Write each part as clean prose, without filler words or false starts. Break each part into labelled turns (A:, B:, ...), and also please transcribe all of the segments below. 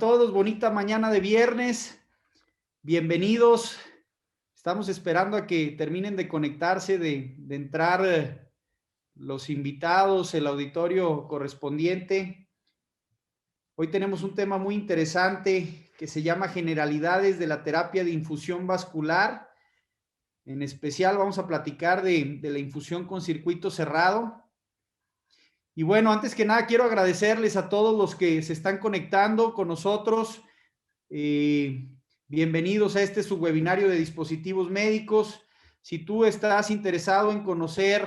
A: todos, bonita mañana de viernes, bienvenidos. Estamos esperando a que terminen de conectarse, de entrar los invitados, el auditorio correspondiente. Hoy tenemos un tema muy interesante que se llama generalidades de la terapia de infusión vascular. En especial vamos a platicar de la infusión con circuito cerrado. Y bueno, antes que nada quiero agradecerles a todos los que se están conectando con nosotros. Bienvenidos a este subwebinario de dispositivos médicos. Si tú estás interesado en conocer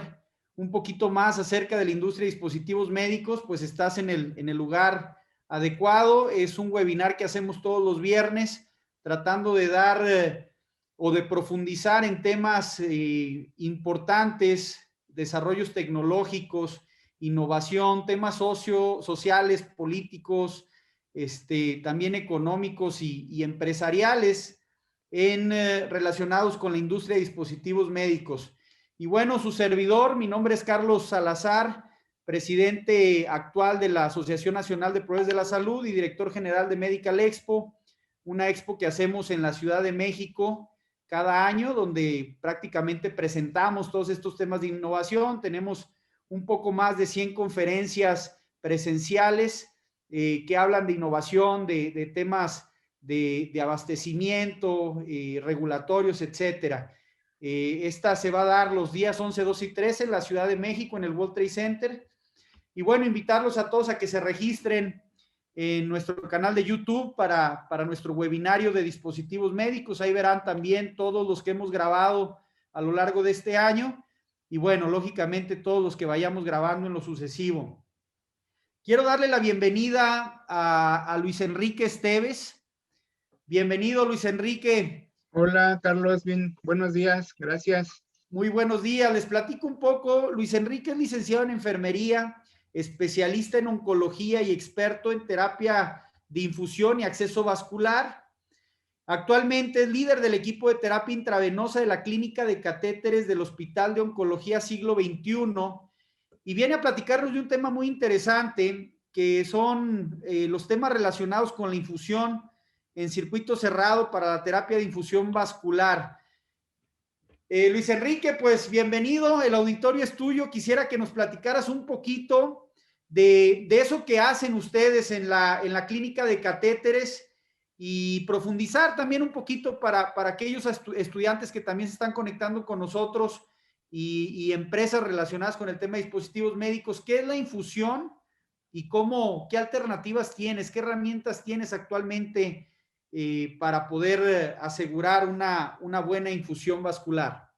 A: un poquito más acerca de la industria de dispositivos médicos, pues estás en el lugar adecuado. Es un webinar que hacemos todos los viernes, tratando de dar o de profundizar en temas importantes, desarrollos tecnológicos, innovación, temas sociales, políticos, también económicos y empresariales relacionados con la industria de dispositivos médicos. Y bueno, su servidor, mi nombre es Carlos Salazar, presidente actual de la Asociación Nacional de Proveedores de la Salud y director general de Medical Expo, una expo que hacemos en la Ciudad de México cada año, donde prácticamente presentamos todos estos temas de innovación. Tenemos un poco más de 100 conferencias presenciales que hablan de innovación, de temas de abastecimiento, regulatorios, etcétera. Esta se va a dar los días 11, 12 y 13 en la Ciudad de México, en el World Trade Center. Y bueno, invitarlos a todos a que se registren en nuestro canal de YouTube para nuestro webinario de dispositivos médicos. Ahí verán también todos los que hemos grabado a lo largo de este año. Y bueno, lógicamente todos los que vayamos grabando en lo sucesivo. Quiero darle la bienvenida a Luis Enrique Esteves. Bienvenido, Luis Enrique.
B: Hola, Carlos, bien, buenos días, gracias.
A: Muy buenos días, les platico un poco. Luis Enrique es licenciado en enfermería, especialista en oncología y experto en terapia de infusión y acceso vascular. Actualmente es líder del equipo de terapia intravenosa de la clínica de catéteres del Hospital de Oncología Siglo XXI y viene a platicarnos de un tema muy interesante que son los temas relacionados con la infusión en circuito cerrado para la terapia de infusión vascular. Luis Enrique, pues bienvenido, el auditorio es tuyo. Quisiera que nos platicaras un poquito de eso que hacen ustedes en la clínica de catéteres y profundizar también un poquito para aquellos estudiantes que también se están conectando con nosotros y empresas relacionadas con el tema de dispositivos médicos. ¿Qué es la infusión y qué alternativas tienes, qué herramientas tienes actualmente para poder asegurar una buena infusión vascular?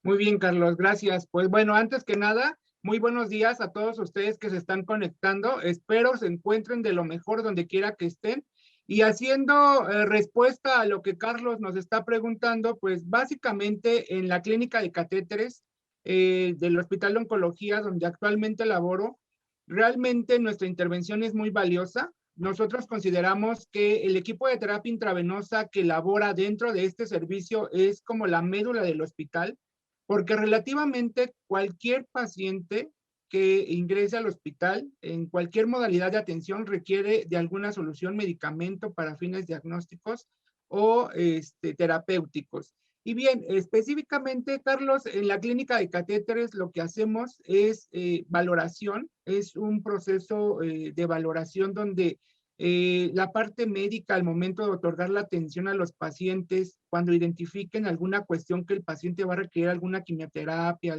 B: Muy bien, Carlos, gracias. Pues bueno, antes que nada, muy buenos días a todos ustedes que se están conectando. Espero se encuentren de lo mejor donde quiera que estén. Y haciendo respuesta a lo que Carlos nos está preguntando, pues básicamente en la clínica de catéteres del Hospital de Oncología, donde actualmente laboro, realmente nuestra intervención es muy valiosa. Nosotros consideramos que el equipo de terapia intravenosa que labora dentro de este servicio es como la médula del hospital, porque relativamente cualquier paciente que ingrese al hospital en cualquier modalidad de atención requiere de alguna solución, medicamento para fines diagnósticos o terapéuticos. Y bien, específicamente, Carlos, en la clínica de catéteres lo que hacemos es valoración, es un proceso de valoración donde la parte médica al momento de otorgar la atención a los pacientes, cuando identifiquen alguna cuestión que el paciente va a requerir alguna quimioterapia,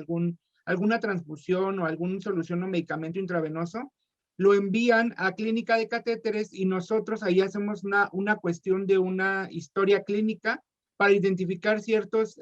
B: alguna transfusión o alguna solución o medicamento intravenoso, lo envían a clínica de catéteres y nosotros ahí hacemos una cuestión de una historia clínica para identificar ciertos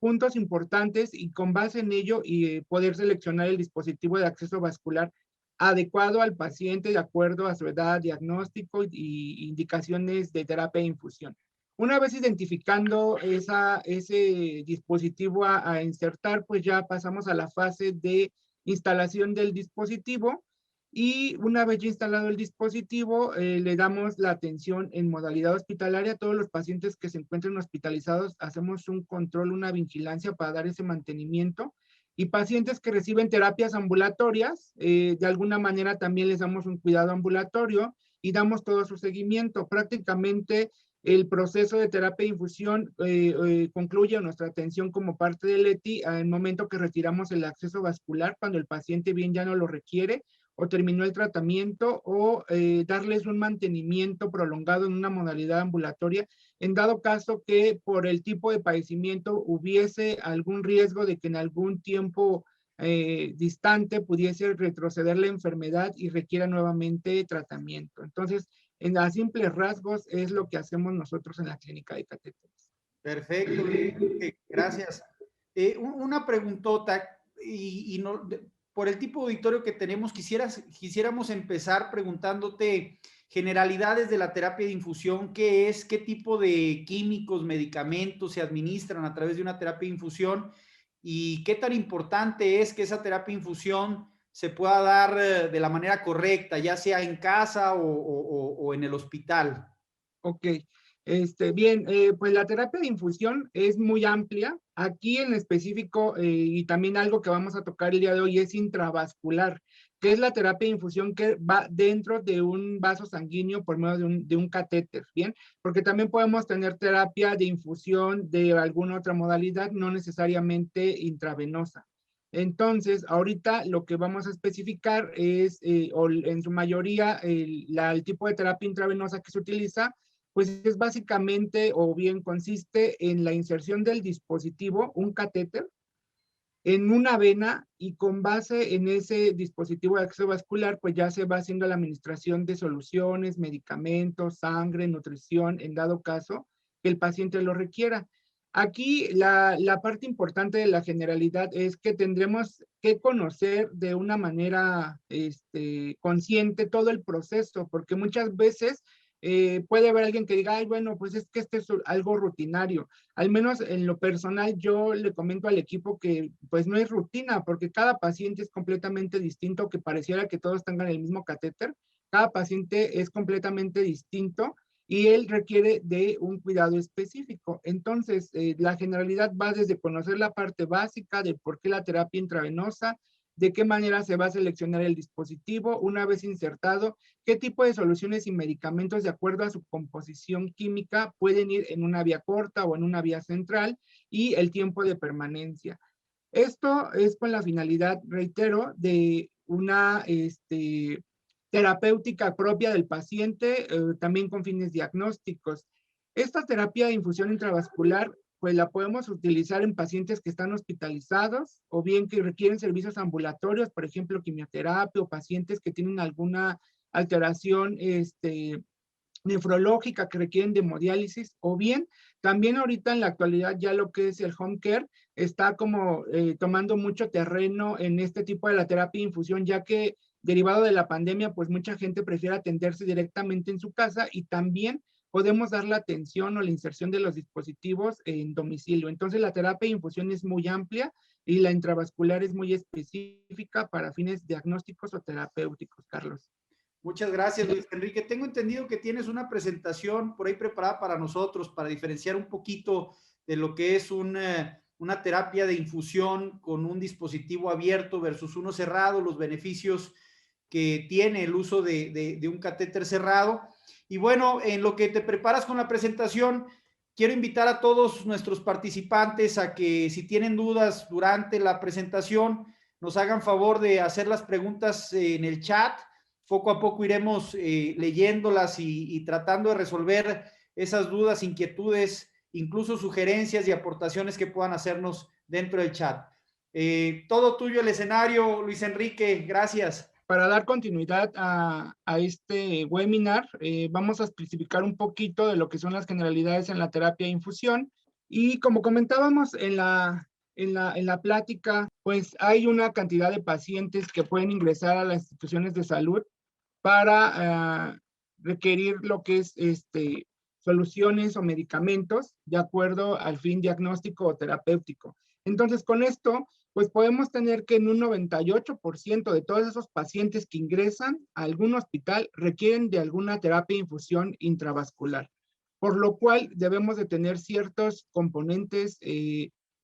B: puntos importantes y con base en ello poder seleccionar el dispositivo de acceso vascular adecuado al paciente de acuerdo a su edad, diagnóstico y indicaciones de terapia de infusión. Una vez identificando ese dispositivo a insertar, pues ya pasamos a la fase de instalación del dispositivo y una vez ya instalado el dispositivo, le damos la atención en modalidad hospitalaria. A todos los pacientes que se encuentren hospitalizados hacemos un control, una vigilancia para dar ese mantenimiento. Y pacientes que reciben terapias ambulatorias, de alguna manera también les damos un cuidado ambulatorio y damos todo su seguimiento. Prácticamente el proceso de terapia de infusión concluye nuestra atención como parte del ETI al momento que retiramos el acceso vascular, cuando el paciente bien ya no lo requiere o terminó el tratamiento, o darles un mantenimiento prolongado en una modalidad ambulatoria, en dado caso que por el tipo de padecimiento hubiese algún riesgo de que en algún tiempo distante pudiese retroceder la enfermedad y requiera nuevamente tratamiento. Entonces, en a simples rasgos es lo que hacemos nosotros en la clínica de catéteres.
A: Perfecto, Luis, gracias. Una preguntota, y no, por el tipo de auditorio que tenemos, quisiéramos empezar preguntándote generalidades de la terapia de infusión. ¿Qué es? ¿Qué tipo de químicos, medicamentos se administran a través de una terapia de infusión? ¿Y qué tan importante es que esa terapia de infusión se pueda dar de la manera correcta, ya sea en casa o en el hospital?
B: Ok, bien, pues la terapia de infusión es muy amplia. Aquí en específico, y también algo que vamos a tocar el día de hoy es intravascular, que es la terapia de infusión que va dentro de un vaso sanguíneo por medio de un catéter, ¿bien? Porque también podemos tener terapia de infusión de alguna otra modalidad, no necesariamente intravenosa. Entonces, ahorita lo que vamos a especificar es, o en su mayoría, el tipo de terapia intravenosa que se utiliza pues es básicamente o bien consiste en la inserción del dispositivo, un catéter, en una vena, y con base en ese dispositivo de acceso vascular, pues ya se va haciendo la administración de soluciones, medicamentos, sangre, nutrición, en dado caso que el paciente lo requiera. Aquí la parte importante de la generalidad es que tendremos que conocer de una manera consciente todo el proceso, porque muchas veces puede haber alguien que diga, ay, bueno, pues es que este es algo rutinario. Al menos en lo personal, yo le comento al equipo que pues no es rutina, porque cada paciente es completamente distinto, que pareciera que todos tengan el mismo catéter. Cada paciente es completamente distinto y él requiere de un cuidado específico. Entonces, la generalidad va desde conocer la parte básica de por qué la terapia intravenosa, de qué manera se va a seleccionar el dispositivo una vez insertado, qué tipo de soluciones y medicamentos de acuerdo a su composición química pueden ir en una vía corta o en una vía central, y el tiempo de permanencia. Esto es con la finalidad, reitero, de una terapéutica propia del paciente, también con fines diagnósticos. Esta terapia de infusión intravascular pues la podemos utilizar en pacientes que están hospitalizados o bien que requieren servicios ambulatorios, por ejemplo, quimioterapia, o pacientes que tienen alguna alteración nefrológica que requieren de hemodiálisis, o bien también ahorita en la actualidad ya lo que es el home care está como tomando mucho terreno en este tipo de la terapia de infusión, ya que derivado de la pandemia, pues mucha gente prefiere atenderse directamente en su casa, y también podemos dar la atención o la inserción de los dispositivos en domicilio. Entonces la terapia de infusión es muy amplia y la intravascular es muy específica para fines diagnósticos o terapéuticos, Carlos.
A: Muchas gracias, Luis Enrique. Tengo entendido que tienes una presentación por ahí preparada para nosotros, para diferenciar un poquito de lo que es una terapia de infusión con un dispositivo abierto versus uno cerrado, los beneficios que tiene el uso de un catéter cerrado. Y bueno, en lo que te preparas con la presentación, quiero invitar a todos nuestros participantes a que, si tienen dudas durante la presentación, nos hagan favor de hacer las preguntas en el chat. Poco a poco iremos leyéndolas y tratando de resolver esas dudas, inquietudes, incluso sugerencias y aportaciones que puedan hacernos dentro del chat. Todo tuyo el escenario, Luis Enrique, gracias.
B: Para dar continuidad a este webinar, vamos a especificar un poquito de lo que son las generalidades en la terapia de infusión. Y como comentábamos en la plática, pues hay una cantidad de pacientes que pueden ingresar a las instituciones de salud para requerir lo que es soluciones o medicamentos de acuerdo al fin diagnóstico o terapéutico. Entonces, con esto, pues podemos tener que en un 98% de todos esos pacientes que ingresan a algún hospital requieren de alguna terapia de infusión intravascular, por lo cual debemos de tener ciertos componentes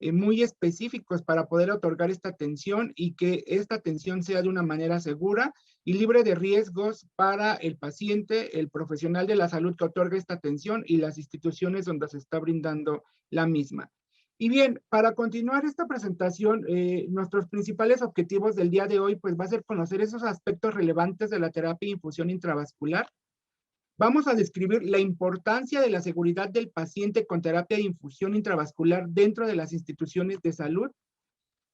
B: muy específicos para poder otorgar esta atención, y que esta atención sea de una manera segura y libre de riesgos para el paciente, el profesional de la salud que otorga esta atención y las instituciones donde se está brindando la misma. Y bien, para continuar esta presentación, nuestros principales objetivos del día de hoy, pues va a ser conocer esos aspectos relevantes de la terapia de infusión intravascular. Vamos a describir la importancia de la seguridad del paciente con terapia de infusión intravascular dentro de las instituciones de salud.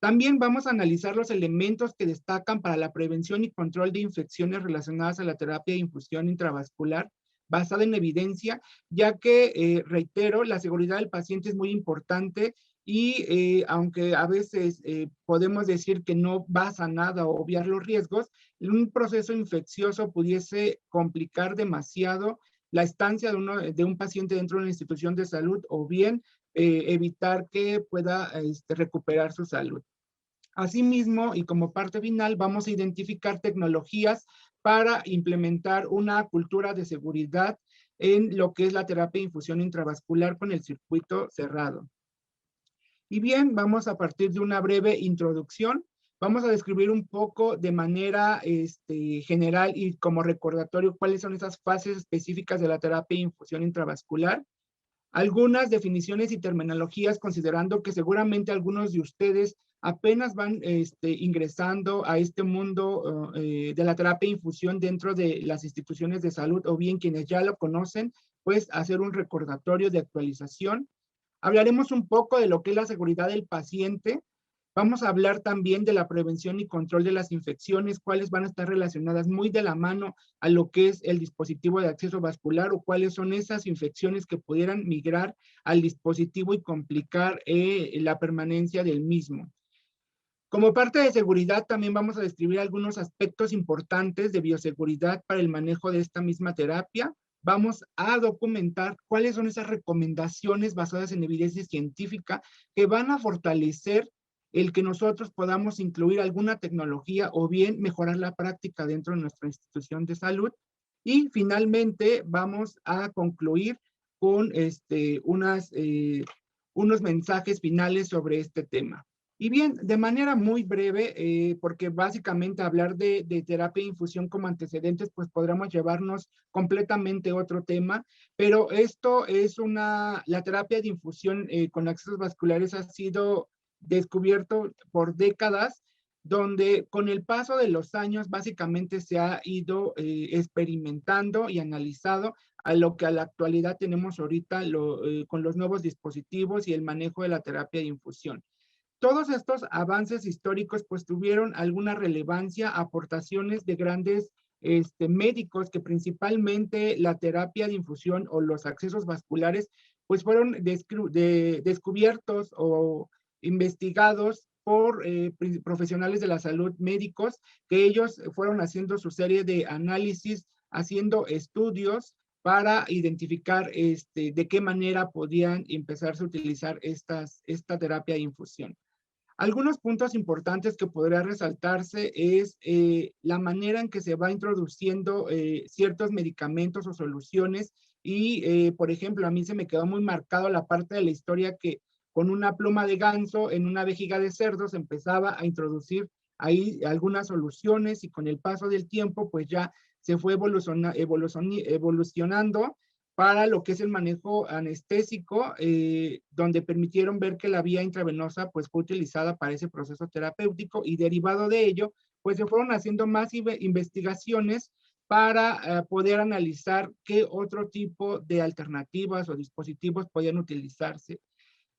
B: También vamos a analizar los elementos que destacan para la prevención y control de infecciones relacionadas a la terapia de infusión intravascular basada en evidencia, ya que, reitero, la seguridad del paciente es muy importante y aunque a veces podemos decir que no basa nada o obviar los riesgos, un proceso infeccioso pudiese complicar demasiado la estancia de un paciente dentro de una institución de salud o bien evitar que pueda recuperar su salud. Asimismo, y como parte final, vamos a identificar tecnologías para implementar una cultura de seguridad en lo que es la terapia de infusión intravascular con el circuito cerrado. Y bien, vamos a partir de una breve introducción. Vamos a describir un poco de manera general y como recordatorio cuáles son esas fases específicas de la terapia de infusión intravascular. Algunas definiciones y terminologías, considerando que seguramente algunos de ustedes apenas van ingresando a este mundo de la terapia de infusión dentro de las instituciones de salud, o bien quienes ya lo conocen, pues hacer un recordatorio de actualización. Hablaremos un poco de lo que es la seguridad del paciente. Vamos a hablar también de la prevención y control de las infecciones, cuáles van a estar relacionadas muy de la mano a lo que es el dispositivo de acceso vascular o cuáles son esas infecciones que pudieran migrar al dispositivo y complicar la permanencia del mismo. Como parte de seguridad, también vamos a describir algunos aspectos importantes de bioseguridad para el manejo de esta misma terapia. Vamos a documentar cuáles son esas recomendaciones basadas en evidencia científica que van a fortalecer el que nosotros podamos incluir alguna tecnología o bien mejorar la práctica dentro de nuestra institución de salud. Y finalmente vamos a concluir con unos mensajes finales sobre este tema. Y bien, de manera muy breve, porque básicamente hablar de terapia de infusión como antecedentes, pues podremos llevarnos completamente otro tema, pero esto es la terapia de infusión con accesos vasculares ha sido descubierto por décadas, donde con el paso de los años básicamente se ha ido experimentando y analizado a lo que a la actualidad tenemos ahorita con los nuevos dispositivos y el manejo de la terapia de infusión. Todos estos avances históricos pues tuvieron alguna relevancia, aportaciones de grandes médicos que principalmente la terapia de infusión o los accesos vasculares pues fueron descubiertos o investigados por profesionales de la salud, médicos, que ellos fueron haciendo su serie de análisis, haciendo estudios para identificar de qué manera podían empezarse a utilizar esta terapia de infusión. Algunos puntos importantes que podría resaltarse es la manera en que se va introduciendo ciertos medicamentos o soluciones y, por ejemplo, a mí se me quedó muy marcado la parte de la historia que con una pluma de ganso en una vejiga de cerdo se empezaba a introducir ahí algunas soluciones y con el paso del tiempo pues ya se fue evolucionando para lo que es el manejo anestésico, donde permitieron ver que la vía intravenosa pues fue utilizada para ese proceso terapéutico y derivado de ello, pues se fueron haciendo más investigaciones para poder analizar qué otro tipo de alternativas o dispositivos podían utilizarse.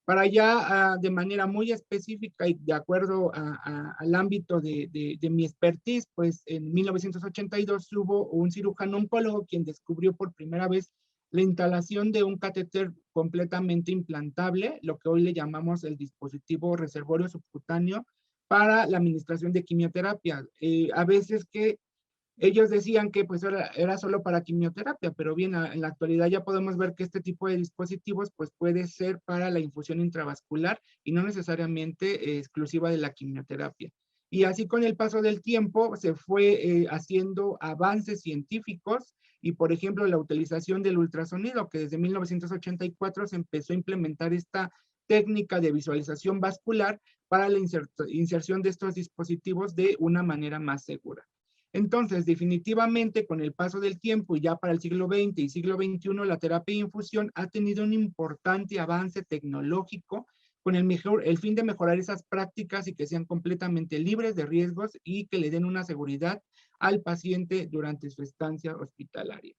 B: Para ya de manera muy específica y de acuerdo al ámbito de mi expertise, pues en 1982 hubo un cirujano oncólogo quien descubrió por primera vez la instalación de un catéter completamente implantable, lo que hoy le llamamos el dispositivo reservorio subcutáneo para la administración de quimioterapia. A veces que ellos decían que pues era solo para quimioterapia, pero bien, en la actualidad ya podemos ver que este tipo de dispositivos pues puede ser para la infusión intravascular y no necesariamente exclusiva de la quimioterapia. Y así con el paso del tiempo se fue haciendo avances científicos y por ejemplo la utilización del ultrasonido, que desde 1984 se empezó a implementar esta técnica de visualización vascular para la inserción de estos dispositivos de una manera más segura. Entonces, definitivamente, con el paso del tiempo y ya para el siglo XX y siglo XXI, la terapia de infusión ha tenido un importante avance tecnológico con el fin de mejorar esas prácticas y que sean completamente libres de riesgos y que le den una seguridad al paciente durante su estancia hospitalaria.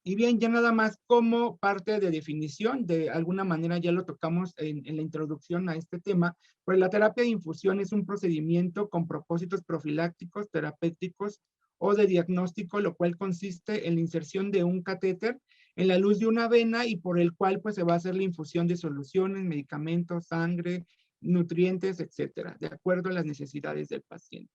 B: Y bien, ya nada más como parte de definición, de alguna manera ya lo tocamos en la introducción a este tema, pues la terapia de infusión es un procedimiento con propósitos profilácticos, terapéuticos o de diagnóstico, lo cual consiste en la inserción de un catéter en la luz de una vena y por el cual pues se va a hacer la infusión de soluciones, medicamentos, sangre, nutrientes, etcétera, de acuerdo a las necesidades del paciente.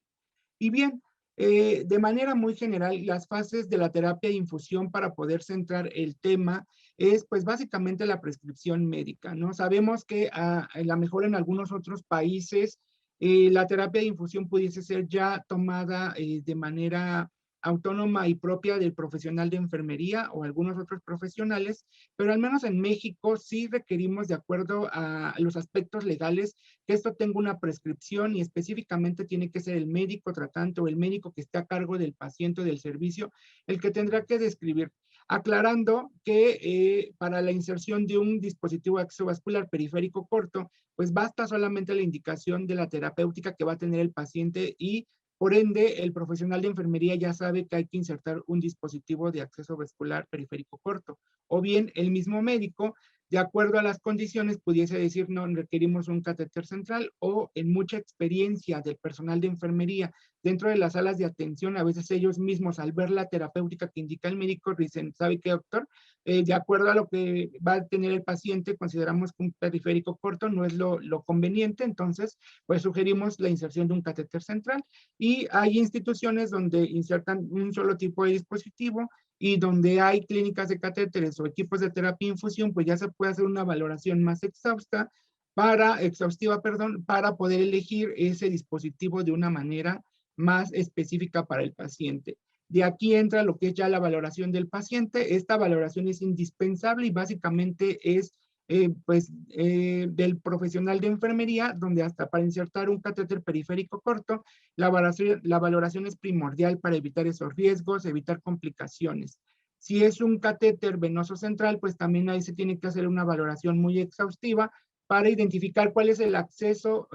B: Y bien, de manera muy general, las fases de la terapia de infusión para poder centrar el tema es pues básicamente la prescripción médica, ¿no? Sabemos que a la mejor en algunos otros países la terapia de infusión pudiese ser ya tomada de manera autónoma y propia del profesional de enfermería o algunos otros profesionales, pero al menos en México sí requerimos, de acuerdo a los aspectos legales, que esto tenga una prescripción y específicamente tiene que ser el médico tratante o el médico que esté a cargo del paciente o del servicio el que tendrá que describir, aclarando que para la inserción de un dispositivo de acceso vascular periférico corto, pues basta solamente la indicación de la terapéutica que va a tener el paciente y por ende, el profesional de enfermería ya sabe que hay que insertar un dispositivo de acceso vascular periférico corto. O bien, el mismo médico, de acuerdo a las condiciones, pudiese decir, no, requerimos un catéter central o en mucha experiencia del personal de enfermería dentro de las salas de atención, a veces ellos mismos al ver la terapéutica que indica el médico dicen, ¿sabe qué, doctor? De acuerdo a lo que va a tener el paciente, consideramos que un periférico corto no es lo conveniente, entonces, pues sugerimos la inserción de un catéter central y hay instituciones donde insertan un solo tipo de dispositivo y donde hay clínicas de catéteres o equipos de terapia de infusión, pues ya se puede hacer una valoración más exhaustiva, para poder elegir ese dispositivo de una manera más específica para el paciente. De aquí entra lo que es ya la valoración del paciente. Esta valoración es indispensable y básicamente es del profesional de enfermería, donde hasta para insertar un catéter periférico corto, la valoración es primordial para evitar esos riesgos, evitar complicaciones. Si es un catéter venoso central, pues también ahí se tiene que hacer una valoración muy exhaustiva para identificar cuál es el acceso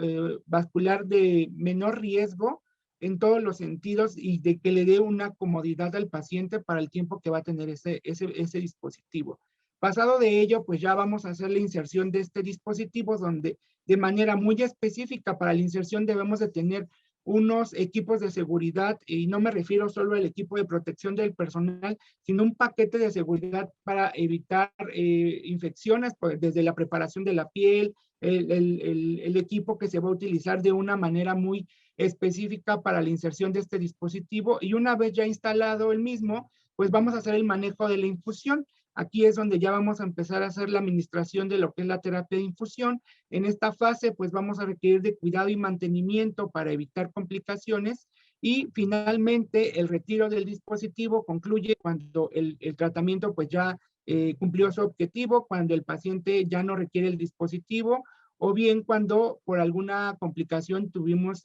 B: vascular de menor riesgo en todos los sentidos y de que le dé una comodidad al paciente para el tiempo que va a tener ese dispositivo. Pasado de ello, pues ya vamos a hacer la inserción de este dispositivo donde de manera muy específica para la inserción debemos de tener unos equipos de seguridad y no me refiero solo al equipo de protección del personal, sino un paquete de seguridad para evitar infecciones pues, desde la preparación de la piel, el equipo que se va a utilizar de una manera muy específica para la inserción de este dispositivo y una vez ya instalado el mismo, pues vamos a hacer el manejo de la infusión. Aquí es donde ya vamos a empezar a hacer la administración de lo que es la terapia de infusión. En esta fase, pues vamos a requerir de cuidado y mantenimiento para evitar complicaciones. Y finalmente, el retiro del dispositivo concluye cuando el tratamiento pues ya cumplió su objetivo, cuando el paciente ya no requiere el dispositivo o bien cuando por alguna complicación tuvimos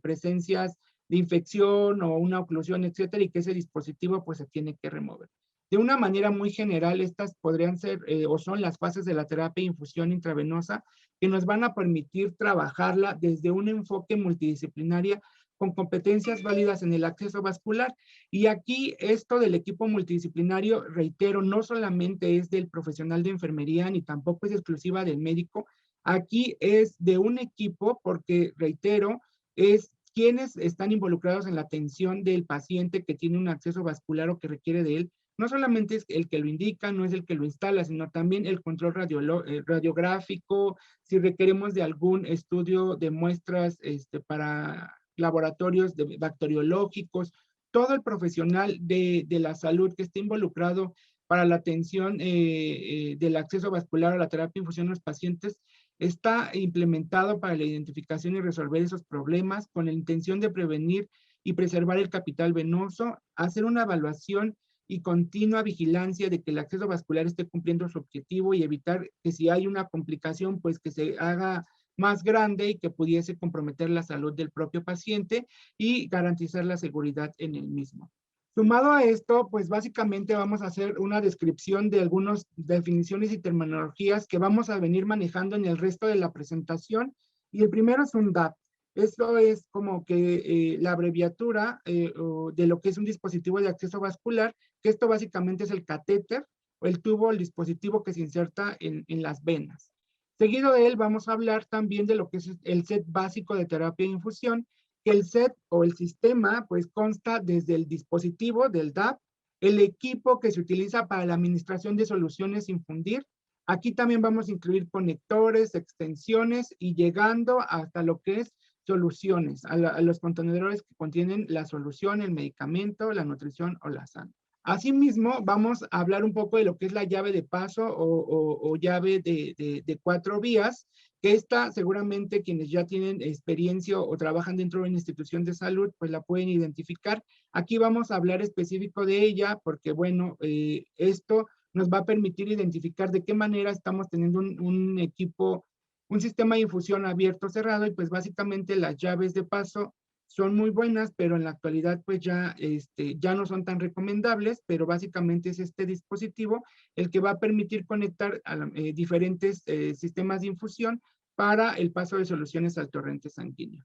B: presencias de infección o una oclusión, etcétera, y que ese dispositivo pues se tiene que remover. De una manera muy general, estas podrían ser o son las fases de la terapia de infusión intravenosa que nos van a permitir trabajarla desde un enfoque multidisciplinario con competencias válidas en el acceso vascular. Y aquí esto del equipo multidisciplinario, reitero, no solamente es del profesional de enfermería ni tampoco es exclusiva del médico. Aquí es de un equipo porque, reitero, es quienes están involucrados en la atención del paciente que tiene un acceso vascular o que requiere de él. No solamente es el que lo indica, no es el que lo instala, sino también el control radiográfico, si requerimos de algún estudio de muestras para laboratorios bacteriológicos, todo el profesional de la salud que esté involucrado para la atención del acceso vascular a la terapia de infusión en los pacientes está implementado para la identificación y resolver esos problemas con la intención de prevenir y preservar el capital venoso, hacer una evaluación y continua vigilancia de que el acceso vascular esté cumpliendo su objetivo y evitar que si hay una complicación, pues que se haga más grande y que pudiese comprometer la salud del propio paciente y garantizar la seguridad en el mismo. Sumado a esto, pues básicamente vamos a hacer una descripción de algunas definiciones y terminologías que vamos a venir manejando en el resto de la presentación. Y el primero es un DAP. Esto es como que la abreviatura de lo que es un dispositivo de acceso vascular, que esto básicamente es el catéter o el tubo, el dispositivo que se inserta en las venas. Seguido de él vamos a hablar también de lo que es el set básico de terapia de infusión, que el set o el sistema pues consta desde el dispositivo del DAP, el equipo que se utiliza para la administración de soluciones infundir. Aquí también vamos a incluir conectores, extensiones y llegando hasta lo que es soluciones, a los contenedores que contienen la solución, el medicamento, la nutrición o la sangre. Asimismo, vamos a hablar un poco de lo que es la llave de paso o llave de 4 vías, que esta seguramente quienes ya tienen experiencia o trabajan dentro de una institución de salud, pues la pueden identificar. Aquí vamos a hablar específico de ella porque, bueno, esto nos va a permitir identificar de qué manera estamos teniendo un equipo, un sistema de infusión abierto, cerrado, y pues básicamente las llaves de paso son muy buenas, pero en la actualidad pues ya, ya no son tan recomendables, pero básicamente es este dispositivo el que va a permitir conectar a diferentes sistemas de infusión para el paso de soluciones al torrente sanguíneo.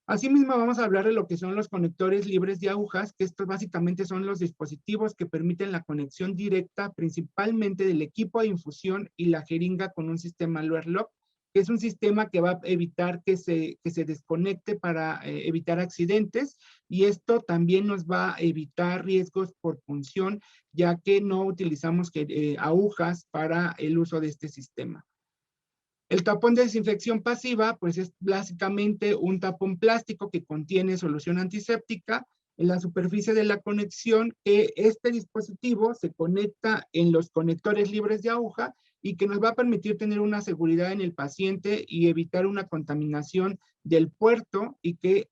B: Asimismo, vamos a hablar de lo que son los conectores libres de agujas, que estos básicamente son los dispositivos que permiten la conexión directa principalmente del equipo de infusión y la jeringa con un sistema Lock, que es un sistema que va a evitar que se desconecte para evitar accidentes, y esto también nos va a evitar riesgos por punción, ya que no utilizamos agujas para el uso de este sistema. El tapón de desinfección pasiva, pues es básicamente un tapón plástico que contiene solución antiséptica en la superficie de la conexión, que este dispositivo se conecta en los conectores libres de aguja y que nos va a permitir tener una seguridad en el paciente y evitar una contaminación del puerto, y que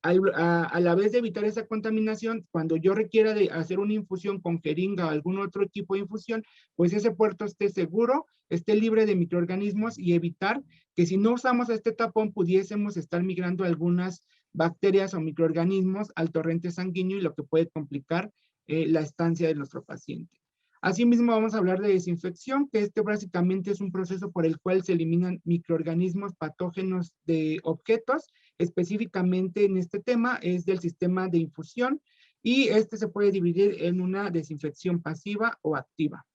B: a la vez de evitar esa contaminación, cuando yo requiera de hacer una infusión con jeringa o algún otro tipo de infusión, pues ese puerto esté seguro, esté libre de microorganismos, y evitar que si no usamos este tapón pudiésemos estar migrando algunas bacterias o microorganismos al torrente sanguíneo, y lo que puede complicar la estancia de nuestro paciente. Asimismo, vamos a hablar de desinfección, que este básicamente es un proceso por el cual se eliminan microorganismos patógenos de objetos. Específicamente en este tema es del sistema de infusión, y este se puede dividir en una desinfección pasiva o activa.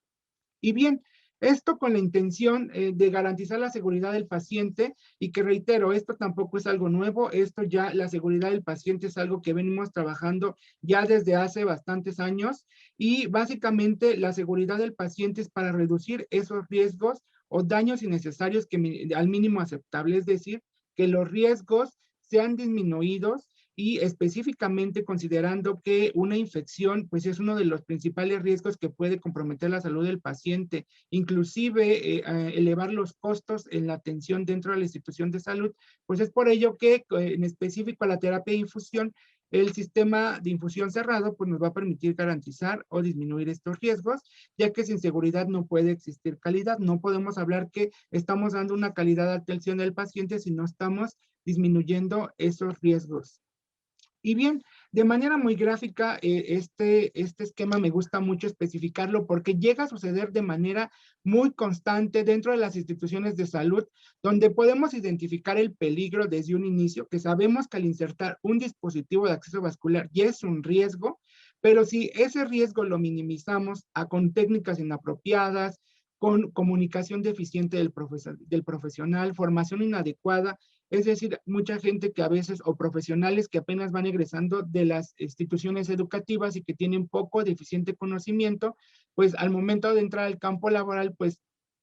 B: Y bien, esto con la intención de garantizar la seguridad del paciente, y que reitero, esto tampoco es algo nuevo, esto ya, la seguridad del paciente es algo que venimos trabajando ya desde hace bastantes años, y básicamente la seguridad del paciente es para reducir esos riesgos o daños innecesarios al mínimo aceptable, es decir, que los riesgos sean disminuidos, y específicamente considerando que una infección pues es uno de los principales riesgos que puede comprometer la salud del paciente, inclusive elevar los costos en la atención dentro de la institución de salud. Pues es por ello que en específico a la terapia de infusión, el sistema de infusión cerrado pues nos va a permitir garantizar o disminuir estos riesgos, ya que sin seguridad no puede existir calidad. No podemos hablar que estamos dando una calidad de atención del paciente si no estamos disminuyendo esos riesgos. Y bien, de manera muy gráfica, este esquema me gusta mucho especificarlo porque llega a suceder de manera muy constante dentro de las instituciones de salud, donde podemos identificar el peligro desde un inicio, que sabemos que al insertar un dispositivo de acceso vascular ya es un riesgo, pero si ese riesgo lo minimizamos con técnicas inapropiadas, con comunicación deficiente del profesional, formación inadecuada, es decir, mucha gente que a veces, o profesionales que apenas van egresando de las instituciones educativas y que tienen poco deficiente conocimiento, pues al momento de entrar al campo laboral, pues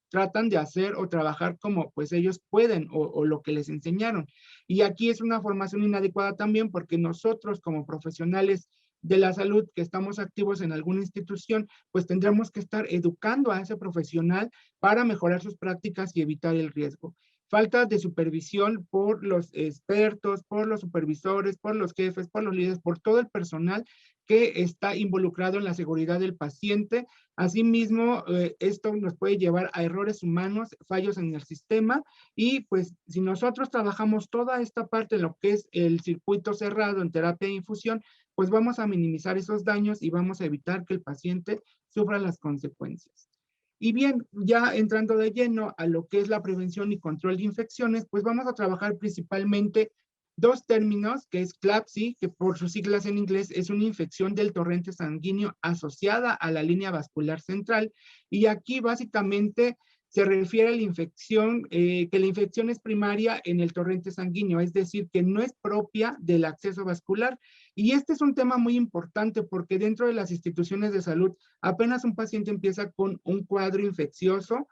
B: tratan de hacer o trabajar como pues ellos pueden o lo que les enseñaron. Y aquí es una formación inadecuada también, porque nosotros como profesionales de la salud que estamos activos en alguna institución, pues tendremos que estar educando a ese profesional para mejorar sus prácticas y evitar el riesgo. Falta de supervisión por los expertos, por los supervisores, por los jefes, por los líderes, por todo el personal que está involucrado en la seguridad del paciente. Asimismo, esto nos puede llevar a errores humanos, fallos en el sistema, y pues si nosotros trabajamos toda esta parte de lo que es el circuito cerrado en terapia de infusión, pues vamos a minimizar esos daños y vamos a evitar que el paciente sufra las consecuencias. Y bien, ya entrando de lleno a lo que es la prevención y control de infecciones, pues vamos a trabajar principalmente dos términos, que es CLABSI, que por sus siglas en inglés es una infección del torrente sanguíneo asociada a la línea vascular central, y aquí básicamente se refiere a la infección, que la infección es primaria en el torrente sanguíneo, es decir, que no es propia del acceso vascular. Y este es un tema muy importante porque dentro de las instituciones de salud, apenas un paciente empieza con un cuadro infeccioso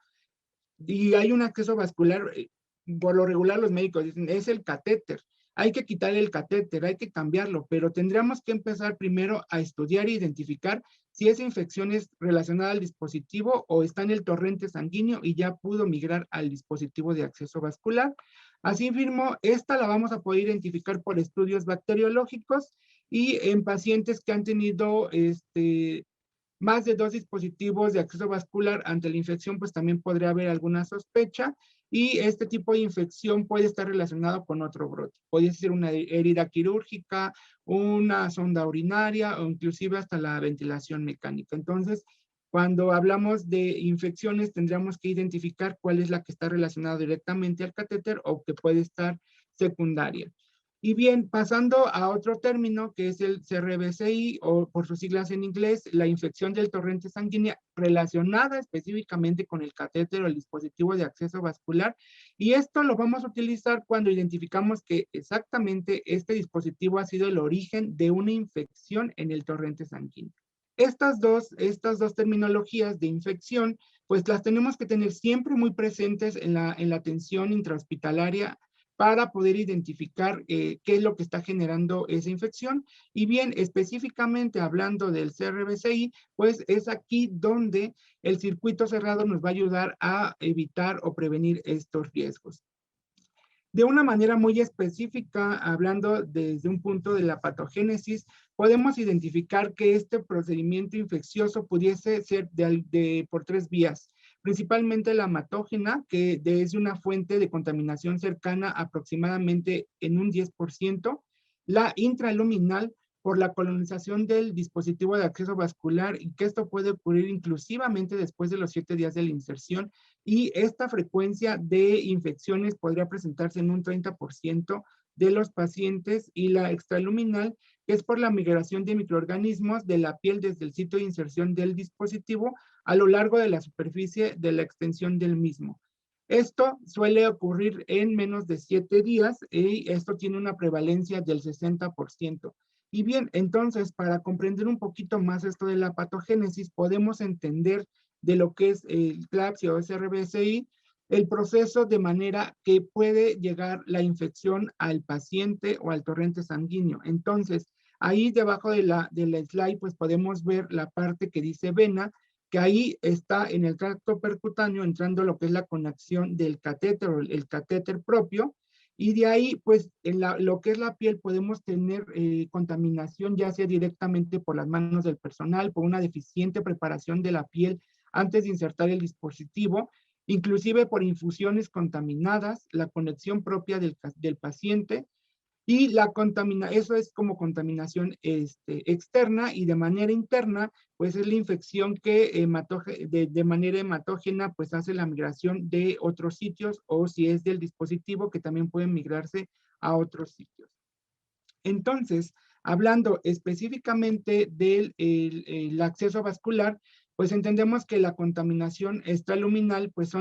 B: y hay un acceso vascular, por lo regular los médicos dicen, es el catéter. Hay que quitarle el catéter, hay que cambiarlo, pero tendríamos que empezar primero a estudiar e identificar si esa infección es relacionada al dispositivo o está en el torrente sanguíneo y ya pudo migrar al dispositivo de acceso vascular. Así mismo, esta la vamos a poder identificar por estudios bacteriológicos y en pacientes que han tenido más de 2 dispositivos de acceso vascular ante la infección, pues también podría haber alguna sospecha, y este tipo de infección puede estar relacionado con otro brote. Puede ser una herida quirúrgica, una sonda urinaria o inclusive hasta la ventilación mecánica. Entonces, cuando hablamos de infecciones, tendríamos que identificar cuál es la que está relacionada directamente al catéter o que puede estar secundaria. Y bien, pasando a otro término que es el CRBCI, o por sus siglas en inglés, la infección del torrente sanguíneo relacionada específicamente con el catéter o el dispositivo de acceso vascular. Y esto lo vamos a utilizar cuando identificamos que exactamente este dispositivo ha sido el origen de una infección en el torrente sanguíneo. Estas dos terminologías de infección, pues las tenemos que tener siempre muy presentes en la atención intrahospitalaria para poder identificar qué es lo que está generando esa infección. Y bien, específicamente hablando del CRBCI, pues es aquí donde el circuito cerrado nos va a ayudar a evitar o prevenir estos riesgos. De una manera muy específica, hablando desde un punto de la patogénesis, podemos identificar que este procedimiento infeccioso pudiese ser por 3 vías. Principalmente la hematógena, que es una fuente de contaminación cercana aproximadamente en un 10%, la intraluminal, por la colonización del dispositivo de acceso vascular, y que esto puede ocurrir inclusivamente después de los 7 días de la inserción, y esta frecuencia de infecciones podría presentarse en un 30% de los pacientes, y la extraluminal, que es por la migración de microorganismos de la piel desde el sitio de inserción del dispositivo a lo largo de la superficie de la extensión del mismo. Esto suele ocurrir en menos de 7 días y esto tiene una prevalencia del 60%. Y bien, entonces, para comprender un poquito más esto de la patogénesis, podemos entender de lo que es el CLABSI o SRBCI, el proceso de manera que puede llegar la infección al paciente o al torrente sanguíneo. Entonces, ahí debajo de la slide, pues podemos ver la parte que dice vena, que ahí está en el tracto percutáneo entrando lo que es la conexión del catéter o el catéter propio, y de ahí, pues, en lo que es la piel podemos tener contaminación, ya sea directamente por las manos del personal, por una deficiente preparación de la piel antes de insertar el dispositivo, inclusive por infusiones contaminadas, la conexión propia del paciente, y eso es como contaminación externa, y de manera interna, pues es la infección que de manera hematógena, pues hace la migración de otros sitios, o si es del dispositivo, que también pueden migrarse a otros sitios. Entonces, hablando específicamente del el acceso vascular, pues entendemos que la contaminación extraluminal pues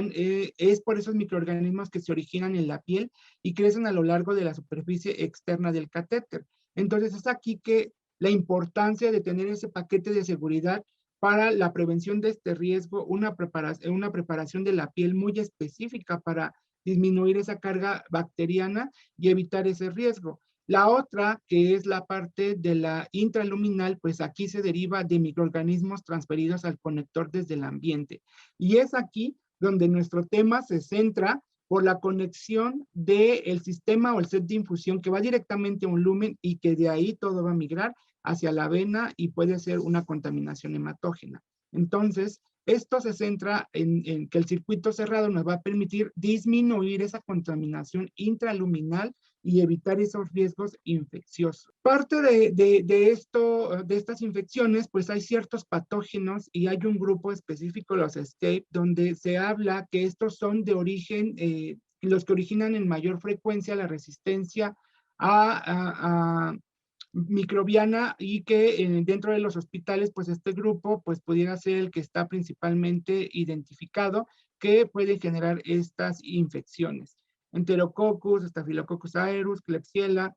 B: es por esos microorganismos que se originan en la piel y crecen a lo largo de la superficie externa del catéter. Entonces es aquí que la importancia de tener ese paquete de seguridad para la prevención de este riesgo, una preparación de la piel muy específica para disminuir esa carga bacteriana y evitar ese riesgo. La otra, que es la parte de la intraluminal, pues aquí se deriva de microorganismos transferidos al conector desde el ambiente. Y es aquí donde nuestro tema se centra por la conexión del sistema o el set de infusión que va directamente a un lumen y que de ahí todo va a migrar, hacia la vena y puede ser una contaminación hematógena. Entonces, esto se centra en que el circuito cerrado nos va a permitir disminuir esa contaminación intraluminal y evitar esos riesgos infecciosos. Parte de estas infecciones, pues hay ciertos patógenos y hay un grupo específico, los ESCAPE, donde se habla que estos son de origen, los que originan en mayor frecuencia la resistencia a microbiana y que dentro de los hospitales, pues este grupo, pues pudiera ser el que está principalmente identificado que puede generar estas infecciones. Enterococcus, Staphylococcus aureus, Klebsiella,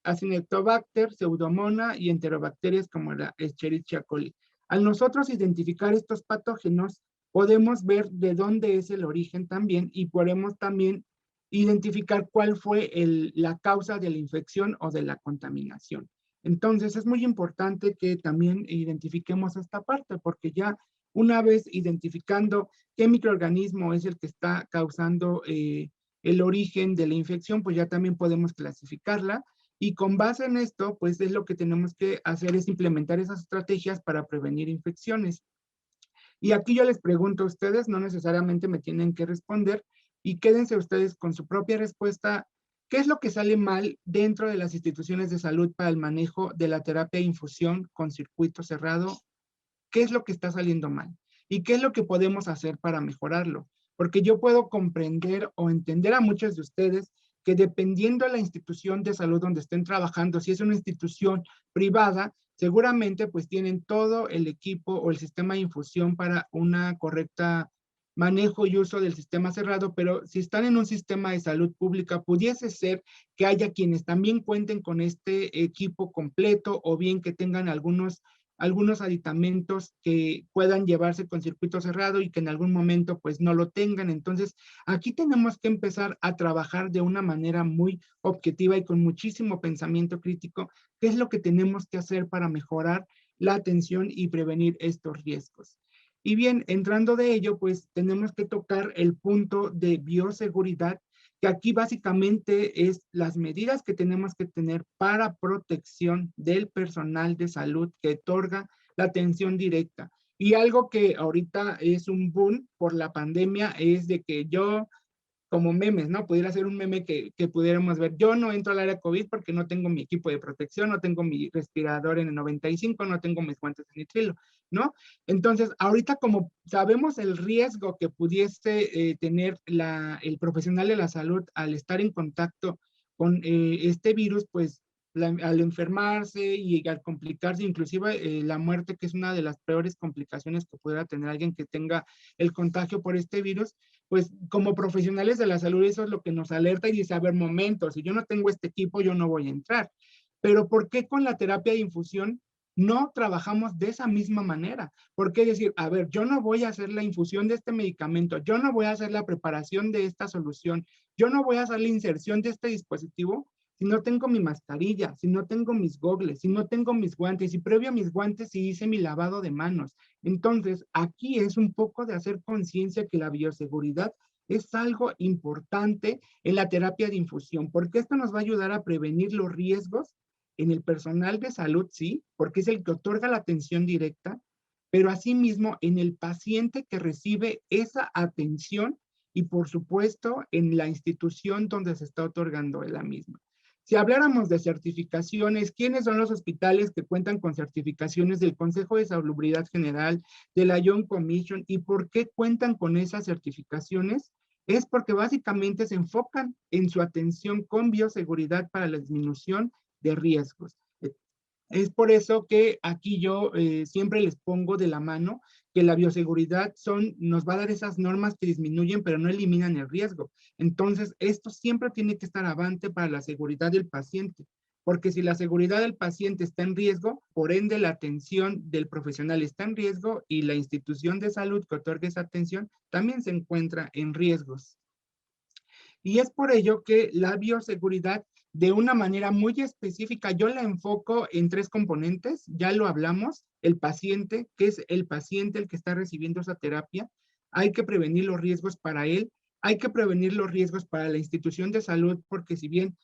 B: Acinetobacter, Pseudomonas y enterobacterias como la Escherichia coli. Al nosotros identificar estos patógenos, podemos ver de dónde es el origen también y podemos también identificar cuál fue la causa de la infección o de la contaminación. Entonces, es muy importante que también identifiquemos esta parte, porque ya una vez identificando qué microorganismo es el que está causando el origen de la infección, pues ya también podemos clasificarla y con base en esto, pues es lo que tenemos que hacer es implementar esas estrategias para prevenir infecciones. Y aquí yo les pregunto a ustedes, no necesariamente me tienen que responder, y quédense ustedes con su propia respuesta. ¿Qué es lo que sale mal dentro de las instituciones de salud para el manejo de la terapia de infusión con circuito cerrado? ¿Qué es lo que está saliendo mal? ¿Y qué es lo que podemos hacer para mejorarlo? Porque yo puedo comprender o entender a muchos de ustedes que dependiendo de la institución de salud donde estén trabajando, si es una institución privada, seguramente pues tienen todo el equipo o el sistema de infusión para una correcta manejo y uso del sistema cerrado, pero si están en un sistema de salud pública, pudiese ser que haya quienes también cuenten con este equipo completo o bien que tengan algunos aditamentos que puedan llevarse con circuito cerrado y que en algún momento pues no lo tengan. Entonces, aquí tenemos que empezar a trabajar de una manera muy objetiva y con muchísimo pensamiento crítico, qué es lo que tenemos que hacer para mejorar la atención y prevenir estos riesgos. Y bien, entrando de ello, pues tenemos que tocar el punto de bioseguridad, que aquí básicamente es las medidas que tenemos que tener para protección del personal de salud que otorga la atención directa. Y algo que ahorita es un boom por la pandemia es de que yo como memes, ¿no? Pudiera ser un meme que pudiéramos ver. Yo no entro al área COVID porque no tengo mi equipo de protección, no tengo mi respirador en el 95, no tengo mis guantes de nitrilo, ¿no? Entonces, ahorita como sabemos el riesgo que pudiese tener el profesional de la salud al estar en contacto con este virus, pues al enfermarse y al complicarse, inclusive la muerte, que es una de las peores complicaciones que pudiera tener alguien que tenga el contagio por este virus, pues como profesionales de la salud eso es lo que nos alerta y dice, a ver, momento, si yo no tengo este equipo, yo no voy a entrar. Pero ¿por qué con la terapia de infusión no trabajamos de esa misma manera? ¿Por qué decir, a ver, yo no voy a hacer la infusión de este medicamento, yo no voy a hacer la preparación de esta solución, yo no voy a hacer la inserción de este dispositivo si no tengo mi mascarilla, si no tengo mis gogles, si no tengo mis guantes, y previo a mis guantes si hice mi lavado de manos? Entonces, aquí es un poco de hacer conciencia que la bioseguridad es algo importante en la terapia de infusión, porque esto nos va a ayudar a prevenir los riesgos en el personal de salud, sí, porque es el que otorga la atención directa, pero asimismo en el paciente que recibe esa atención y por supuesto en la institución donde se está otorgando la misma. Si habláramos de certificaciones, ¿quiénes son los hospitales que cuentan con certificaciones del Consejo de Salubridad General, de la Young Commission, y por qué cuentan con esas certificaciones? Es porque básicamente se enfocan en su atención con bioseguridad para la disminución de riesgos. Es por eso que aquí yo siempre les pongo de la mano que la bioseguridad nos va a dar esas normas que disminuyen pero no eliminan el riesgo. Entonces, esto siempre tiene que estar avante para la seguridad del paciente, porque si la seguridad del paciente está en riesgo, por ende la atención del profesional está en riesgo y la institución de salud que otorga esa atención también se encuentra en riesgos. Y es por ello que la bioseguridad, de una manera muy específica, yo la enfoco en 3 componentes, ya lo hablamos, el paciente, que es el paciente el que está recibiendo esa terapia, hay que prevenir los riesgos para él, hay que prevenir los riesgos para la institución de salud, porque si bien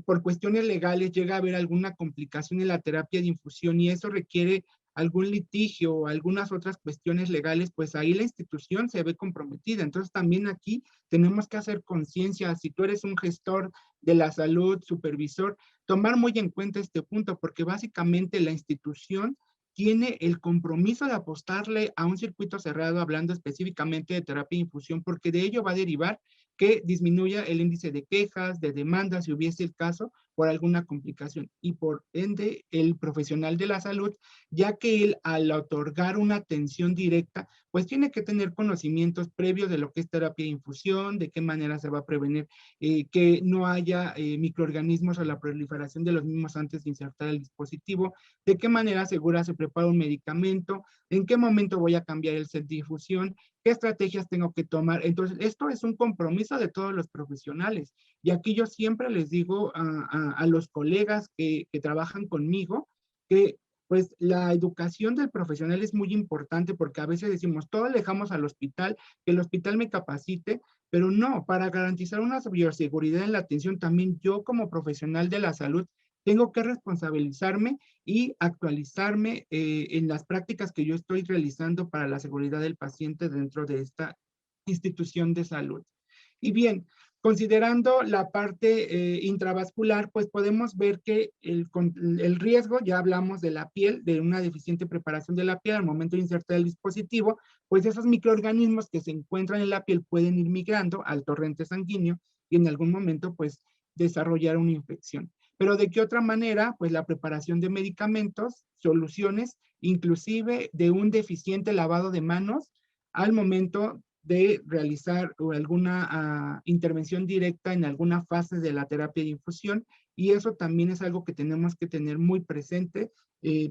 B: por cuestiones legales llega a haber alguna complicación en la terapia de infusión y eso requiere algún litigio o algunas otras cuestiones legales, pues ahí la institución se ve comprometida. Entonces también aquí tenemos que hacer conciencia, si tú eres un gestor de la salud, supervisor, tomar muy en cuenta este punto, porque básicamente la institución tiene el compromiso de apostarle a un circuito cerrado, hablando específicamente de terapia de infusión, porque de ello va a derivar que disminuya el índice de quejas, de demandas, si hubiese el caso, por alguna complicación. Y por ende, el profesional de la salud, ya que él al otorgar una atención directa, pues tiene que tener conocimientos previos de lo que es terapia de infusión, de qué manera se va a prevenir que no haya microorganismos o la proliferación de los mismos antes de insertar el dispositivo, de qué manera segura se prepara un medicamento, en qué momento voy a cambiar el set de difusión, qué estrategias tengo que tomar. Entonces, esto es un compromiso de todos los profesionales. Y aquí yo siempre les digo a los colegas que trabajan conmigo que pues la educación del profesional es muy importante porque a veces decimos, todo le dejamos al hospital, que el hospital me capacite, pero no, para garantizar una bioseguridad en la atención, también yo como profesional de la salud tengo que responsabilizarme y actualizarme en las prácticas que yo estoy realizando para la seguridad del paciente dentro de esta institución de salud. Y bien, considerando la parte intravascular, pues podemos ver que el riesgo, ya hablamos de la piel, de una deficiente preparación de la piel al momento de insertar el dispositivo, pues esos microorganismos que se encuentran en la piel pueden ir migrando al torrente sanguíneo y en algún momento pues desarrollar una infección. Pero de qué otra manera, pues la preparación de medicamentos, soluciones, inclusive de un deficiente lavado de manos al momento de realizar alguna intervención directa en alguna fase de la terapia de infusión y eso también es algo que tenemos que tener muy presente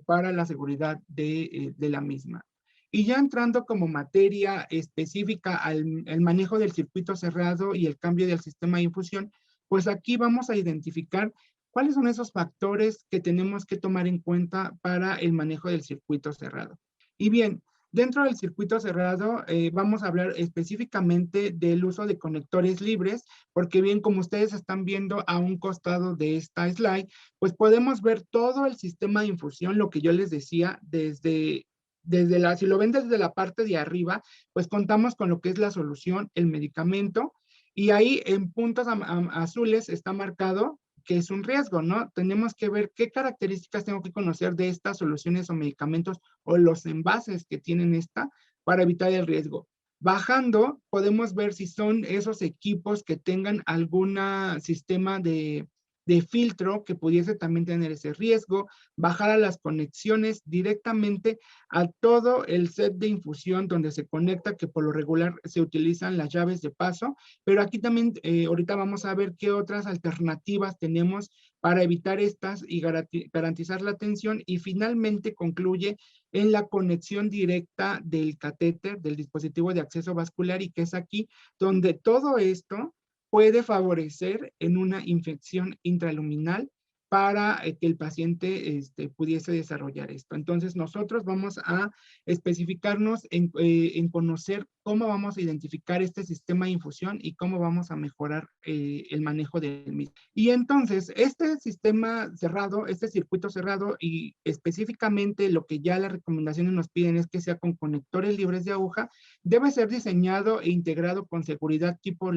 B: para la seguridad de la misma. Y ya entrando como materia específica al manejo del circuito cerrado y el cambio del sistema de infusión, pues aquí vamos a identificar cuáles son esos factores que tenemos que tomar en cuenta para el manejo del circuito cerrado. Y bien, dentro del circuito cerrado vamos a hablar específicamente del uso de conectores libres, porque bien como ustedes están viendo a un costado de esta slide, pues podemos ver todo el sistema de infusión, lo que yo les decía, si lo ven desde la parte de arriba, pues contamos con lo que es la solución, el medicamento, y ahí en puntos azules está marcado que es un riesgo, ¿no? Tenemos que ver qué características tengo que conocer de estas soluciones o medicamentos o los envases que tienen esta para evitar el riesgo. Bajando, podemos ver si son esos equipos que tengan algún sistema de filtro que pudiese también tener ese riesgo, bajar a las conexiones directamente a todo el set de infusión donde se conecta, que por lo regular se utilizan las llaves de paso, pero aquí también ahorita vamos a ver qué otras alternativas tenemos para evitar estas y garantizar la atención y finalmente concluye en la conexión directa del catéter, del dispositivo de acceso vascular y que es aquí donde todo esto puede favorecer en una infección intraluminal para que el paciente pudiese desarrollar esto. Entonces, nosotros vamos a especificarnos en conocer cómo vamos a identificar este sistema de infusión y cómo vamos a mejorar el manejo del mismo. Y entonces, este sistema cerrado, este circuito cerrado y específicamente lo que ya las recomendaciones nos piden es que sea con conectores libres de aguja, debe ser diseñado e integrado con seguridad tipo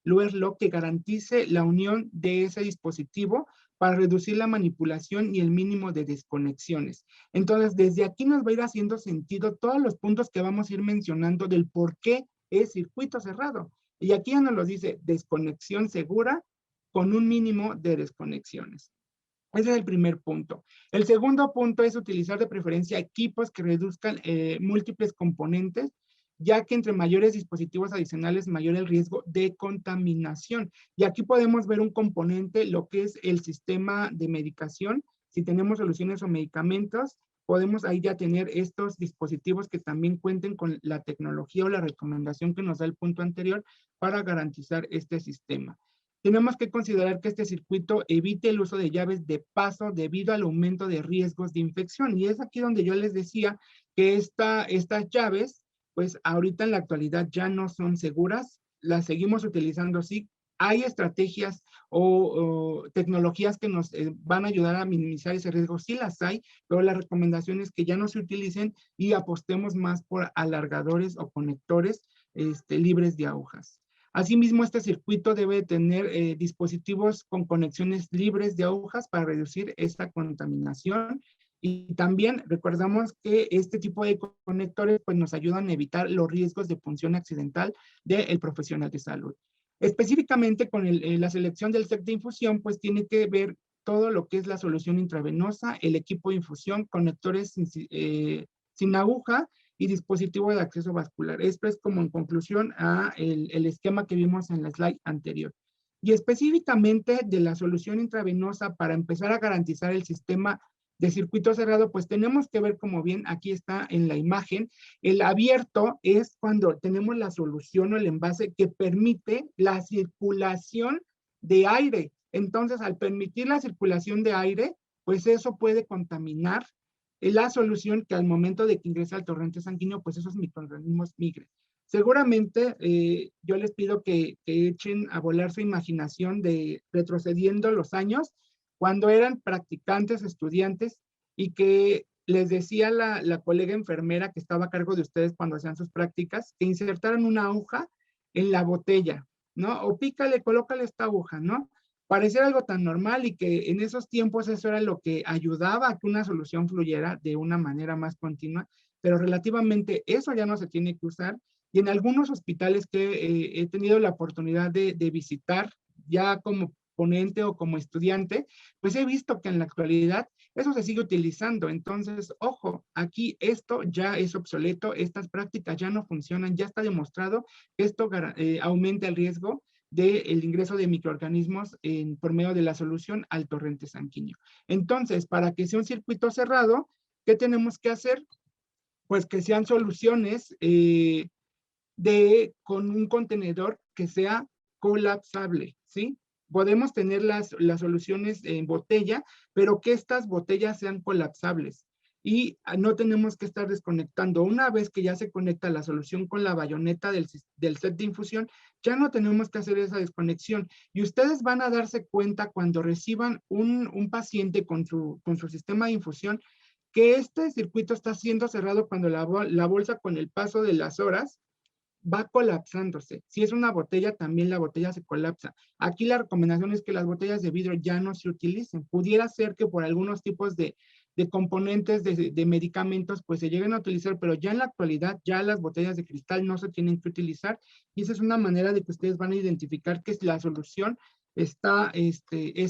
B: Lock que garantice la unión de ese dispositivo para reducir la manipulación y el mínimo de desconexiones. Entonces, desde aquí nos va a ir haciendo sentido todos los puntos que vamos a ir mencionando del por qué es circuito cerrado. Y aquí ya nos lo dice, desconexión segura con un mínimo de desconexiones. Ese es el primer punto. El segundo punto es utilizar de preferencia equipos que reduzcan múltiples componentes, ya que entre mayores dispositivos adicionales, mayor el riesgo de contaminación. Y aquí podemos ver un componente, lo que es el sistema de medicación. Si tenemos soluciones o medicamentos, podemos ahí ya tener estos dispositivos que también cuenten con la tecnología o la recomendación que nos da el punto anterior para garantizar este sistema. Tenemos que considerar que este circuito evite el uso de llaves de paso debido al aumento de riesgos de infección. Y es aquí donde yo les decía que estas llaves, pues ahorita en la actualidad ya no son seguras, las seguimos utilizando sí hay estrategias o tecnologías que nos van a ayudar a minimizar ese riesgo. Sí las hay, pero la recomendación es que ya no se utilicen y apostemos más por alargadores o conectores libres de agujas. Asimismo, este circuito debe tener dispositivos con conexiones libres de agujas para reducir esta contaminación. Y también recordamos que este tipo de conectores pues, nos ayudan a evitar los riesgos de punción accidental del profesional de salud. Específicamente con la selección del set de infusión, pues tiene que ver todo lo que es la solución intravenosa, el equipo de infusión, conectores sin aguja y dispositivo de acceso vascular. Esto es como en conclusión a el esquema que vimos en la slide anterior. Y específicamente de la solución intravenosa para empezar a garantizar el sistema de circuito cerrado, pues tenemos que ver, como bien aquí está en la imagen, el abierto es cuando tenemos la solución o el envase que permite la circulación de aire. Entonces, al permitir la circulación de aire, pues eso puede contaminar la solución que al momento de que ingresa al torrente sanguíneo, pues esos microorganismos migren. Seguramente yo les pido que echen a volar su imaginación de retrocediendo los años cuando eran practicantes, estudiantes, y que les decía la colega enfermera que estaba a cargo de ustedes cuando hacían sus prácticas, que insertaran una aguja en la botella, ¿no? O pícale, colócale esta aguja, ¿no? Parecía algo tan normal y que en esos tiempos eso era lo que ayudaba a que una solución fluyera de una manera más continua, pero relativamente eso ya no se tiene que usar. Y en algunos hospitales que he tenido la oportunidad de visitar, ya como ponente o como estudiante, pues he visto que en la actualidad eso se sigue utilizando. Entonces, ojo, aquí esto ya es obsoleto, estas prácticas ya no funcionan, ya está demostrado que esto aumenta el riesgo del ingreso de microorganismos por medio de la solución al torrente sanguíneo. Entonces, para que sea un circuito cerrado, ¿qué tenemos que hacer? Pues que sean soluciones con un contenedor que sea colapsable, ¿sí? Podemos tener las soluciones en botella, pero que estas botellas sean colapsables. Y no tenemos que estar desconectando. Una vez que ya se conecta la solución con la bayoneta del set de infusión, ya no tenemos que hacer esa desconexión. Y ustedes van a darse cuenta cuando reciban un paciente con su sistema de infusión, que este circuito está siendo cerrado cuando la bolsa con el paso de las horas va colapsándose. Si es una botella, también la botella se colapsa. Aquí la recomendación es que las botellas de vidrio ya no se utilicen. Pudiera ser que por algunos tipos de componentes de medicamentos, pues se lleguen a utilizar, pero ya en la actualidad, ya las botellas de cristal no se tienen que utilizar. Y esa es una manera de que ustedes van a identificar que la solución es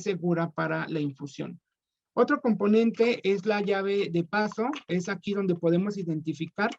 B: segura para la infusión. Otro componente es la llave de paso. Es aquí donde podemos identificar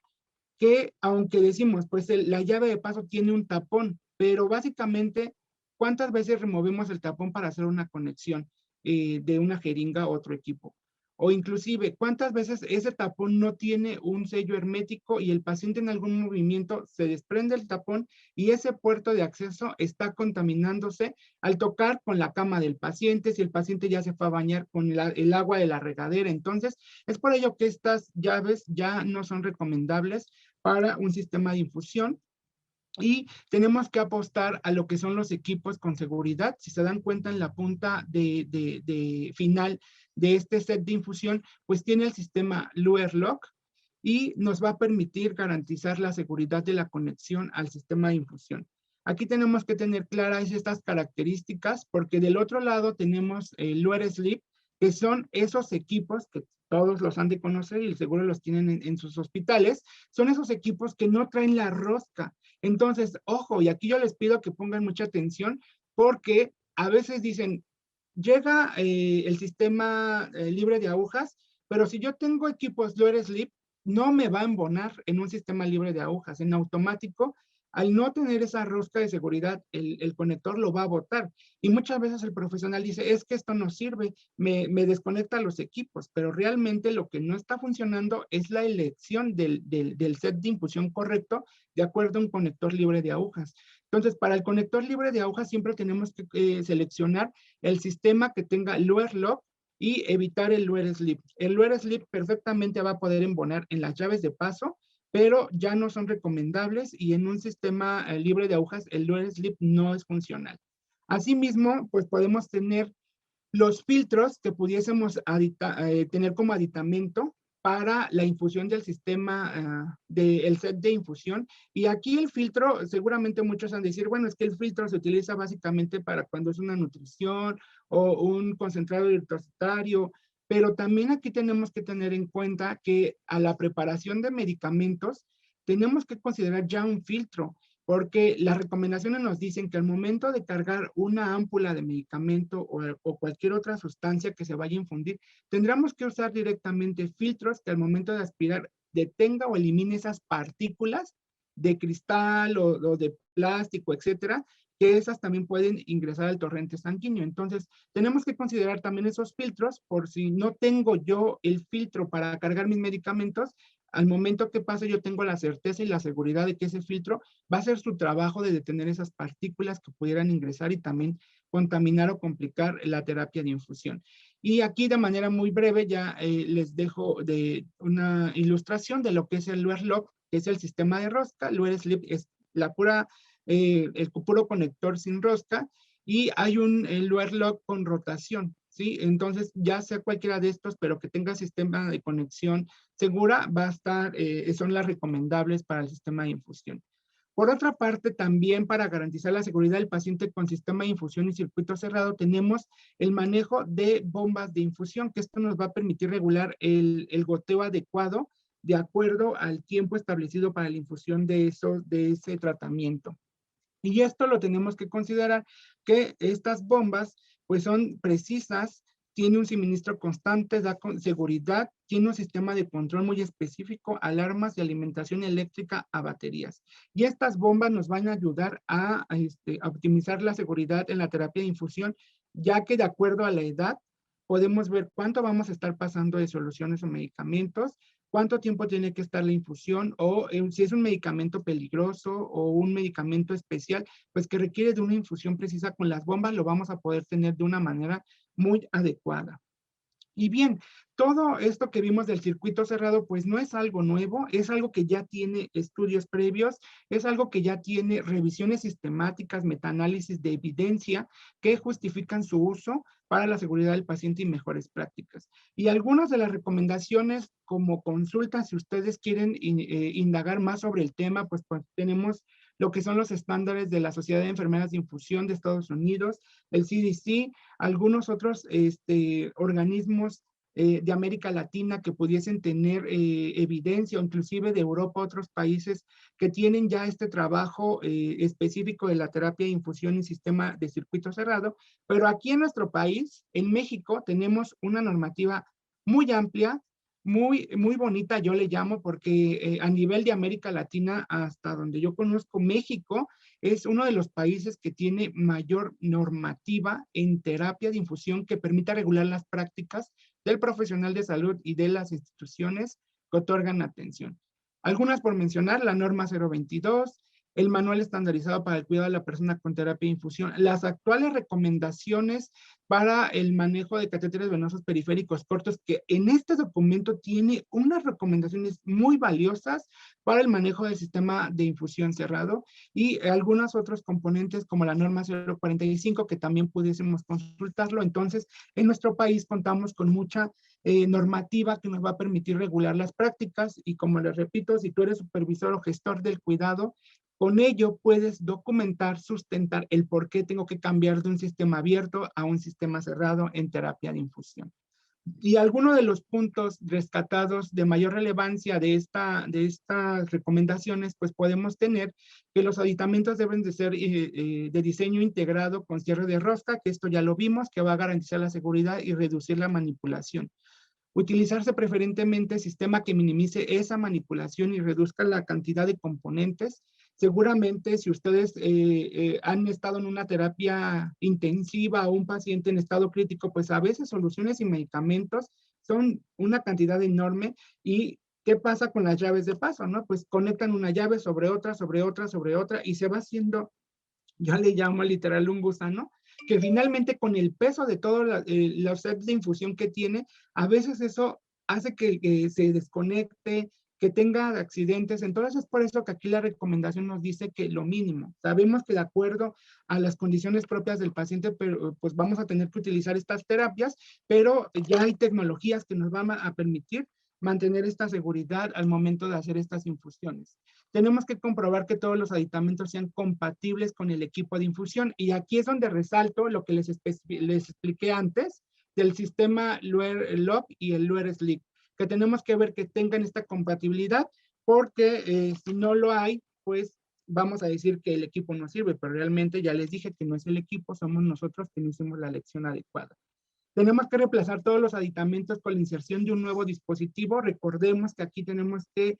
B: que aunque decimos, pues la llave de paso tiene un tapón, pero básicamente, ¿cuántas veces removemos el tapón para hacer una conexión de una jeringa a otro equipo? O inclusive, ¿cuántas veces ese tapón no tiene un sello hermético y el paciente en algún movimiento se desprende el tapón y ese puerto de acceso está contaminándose al tocar con la cama del paciente, si el paciente ya se fue a bañar con el agua de la regadera? Entonces, es por ello que estas llaves ya no son recomendables para un sistema de infusión. Y tenemos que apostar a lo que son los equipos con seguridad. Si se dan cuenta en la punta de final de este set de infusión, pues tiene el sistema Luer Lock y nos va a permitir garantizar la seguridad de la conexión al sistema de infusión. Aquí tenemos que tener claras estas características porque del otro lado tenemos el Luer Sleep, que son esos equipos que todos los han de conocer y seguro los tienen en sus hospitales. Son esos equipos que no traen la rosca. Entonces, ojo, y aquí yo les pido que pongan mucha atención porque a veces dicen, llega el sistema libre de agujas, pero si yo tengo equipos Luer Sleep, no me va a embonar en un sistema libre de agujas. En automático, al no tener esa rosca de seguridad, el conector lo va a botar. Y muchas veces el profesional dice, es que esto no sirve, me desconecta los equipos, pero realmente lo que no está funcionando es la elección del set de infusión correcto de acuerdo a un conector libre de agujas. Entonces, para el conector libre de agujas siempre tenemos que seleccionar el sistema que tenga Luer Lock y evitar el Luer Sleep. El Luer Sleep perfectamente va a poder embonar en las llaves de paso, pero ya no son recomendables y en un sistema libre de agujas el Luer Sleep no es funcional. Asimismo, pues podemos tener los filtros que pudiésemos tener como aditamento para la infusión del sistema del set de infusión. Y aquí el filtro, seguramente muchos han de decir, bueno, es que el filtro se utiliza básicamente para cuando es una nutrición o un concentrado eritrocitario, pero también aquí tenemos que tener en cuenta que a la preparación de medicamentos tenemos que considerar ya un filtro, porque las recomendaciones nos dicen que al momento de cargar una ámpula de medicamento o cualquier otra sustancia que se vaya a infundir, tendremos que usar directamente filtros que al momento de aspirar detenga o elimine esas partículas de cristal o de plástico, etcétera, que esas también pueden ingresar al torrente sanguíneo. Entonces, tenemos que considerar también esos filtros por si no tengo yo el filtro para cargar mis medicamentos, al momento que pase yo tengo la certeza y la seguridad de que ese filtro va a hacer su trabajo de detener esas partículas que pudieran ingresar y también contaminar o complicar la terapia de infusión. Y aquí de manera muy breve ya les dejo de una ilustración de lo que es el Luer Lock, que es el sistema de rosca. Luer Slip es el puro conector sin rosca, y hay un Luer Lock con rotación, ¿sí? Entonces, ya sea cualquiera de estos, pero que tenga sistema de conexión segura, va a estar, son las recomendables para el sistema de infusión. Por otra parte, también para garantizar la seguridad del paciente con sistema de infusión y circuito cerrado, tenemos el manejo de bombas de infusión, que esto nos va a permitir regular el goteo adecuado de acuerdo al tiempo establecido para la infusión de ese tratamiento. Y esto lo tenemos que considerar, que estas bombas pues son precisas, tiene un suministro constante, da seguridad, tiene un sistema de control muy específico, alarmas y alimentación eléctrica a baterías. Y estas bombas nos van a ayudar a optimizar la seguridad en la terapia de infusión, ya que de acuerdo a la edad podemos ver cuánto vamos a estar pasando de soluciones o medicamentos, cuánto tiempo tiene que estar la infusión, o si es un medicamento peligroso o un medicamento especial, pues que requiere de una infusión precisa con las bombas, lo vamos a poder tener de una manera muy adecuada. Y bien, todo esto que vimos del circuito cerrado, pues no es algo nuevo, es algo que ya tiene estudios previos, es algo que ya tiene revisiones sistemáticas, metaanálisis de evidencia que justifican su uso para la seguridad del paciente y mejores prácticas. Y algunas de las recomendaciones como consulta, si ustedes quieren indagar más sobre el tema, pues tenemos lo que son los estándares de la Sociedad de Enfermeras de Infusión de Estados Unidos, el CDC, algunos otros organismos de América Latina que pudiesen tener evidencia, o inclusive de Europa, otros países que tienen ya este trabajo específico de la terapia de infusión en sistema de circuito cerrado, pero aquí en nuestro país, en México, tenemos una normativa muy amplia, muy bonita, yo le llamo, porque a nivel de América Latina, hasta donde yo conozco, México es uno de los países que tiene mayor normativa en terapia de infusión que permita regular las prácticas del profesional de salud y de las instituciones que otorgan atención. Algunas por mencionar, la norma 022, el manual estandarizado para el cuidado de la persona con terapia de infusión, las actuales recomendaciones para el manejo de catéteres venosos periféricos cortos, que en este documento tiene unas recomendaciones muy valiosas para el manejo del sistema de infusión cerrado, y algunos otros componentes como la norma 045 que también pudiésemos consultarlo. Entonces, en nuestro país contamos con mucha normativa que nos va a permitir regular las prácticas, y como les repito, si tú eres supervisor o gestor del cuidado, con ello puedes documentar, sustentar el por qué tengo que cambiar de un sistema abierto a un sistema cerrado en terapia de infusión. Y algunos de los puntos rescatados de mayor relevancia de estas recomendaciones, pues podemos tener que los aditamentos deben de ser de diseño integrado con cierre de rosca, que esto ya lo vimos, que va a garantizar la seguridad y reducir la manipulación. Utilizarse preferentemente sistema que minimice esa manipulación y reduzca la cantidad de componentes. Seguramente si ustedes han estado en una terapia intensiva o un paciente en estado crítico, pues a veces soluciones y medicamentos son una cantidad enorme. ¿Y qué pasa con las llaves de paso, no? Pues conectan una llave sobre otra, sobre otra, sobre otra, y se va haciendo, ya le llamo literal un gusano, que finalmente con el peso de todos los sets de infusión que tiene, a veces eso hace que se desconecte, que tenga accidentes. Entonces es por eso que aquí la recomendación nos dice que lo mínimo. Sabemos que de acuerdo a las condiciones propias del paciente, pero, pues vamos a tener que utilizar estas terapias, pero ya hay tecnologías que nos van a permitir mantener esta seguridad al momento de hacer estas infusiones. Tenemos que comprobar que todos los aditamentos sean compatibles con el equipo de infusión, y aquí es donde resalto lo que les expliqué antes del sistema LUER-LOP y el LUER-SLIP, que tenemos que ver que tengan esta compatibilidad, porque si no lo hay, pues vamos a decir que el equipo no sirve, pero realmente ya les dije que no es el equipo, somos nosotros que no hicimos la elección adecuada. Tenemos que reemplazar todos los aditamentos con la inserción de un nuevo dispositivo. Recordemos que aquí tenemos que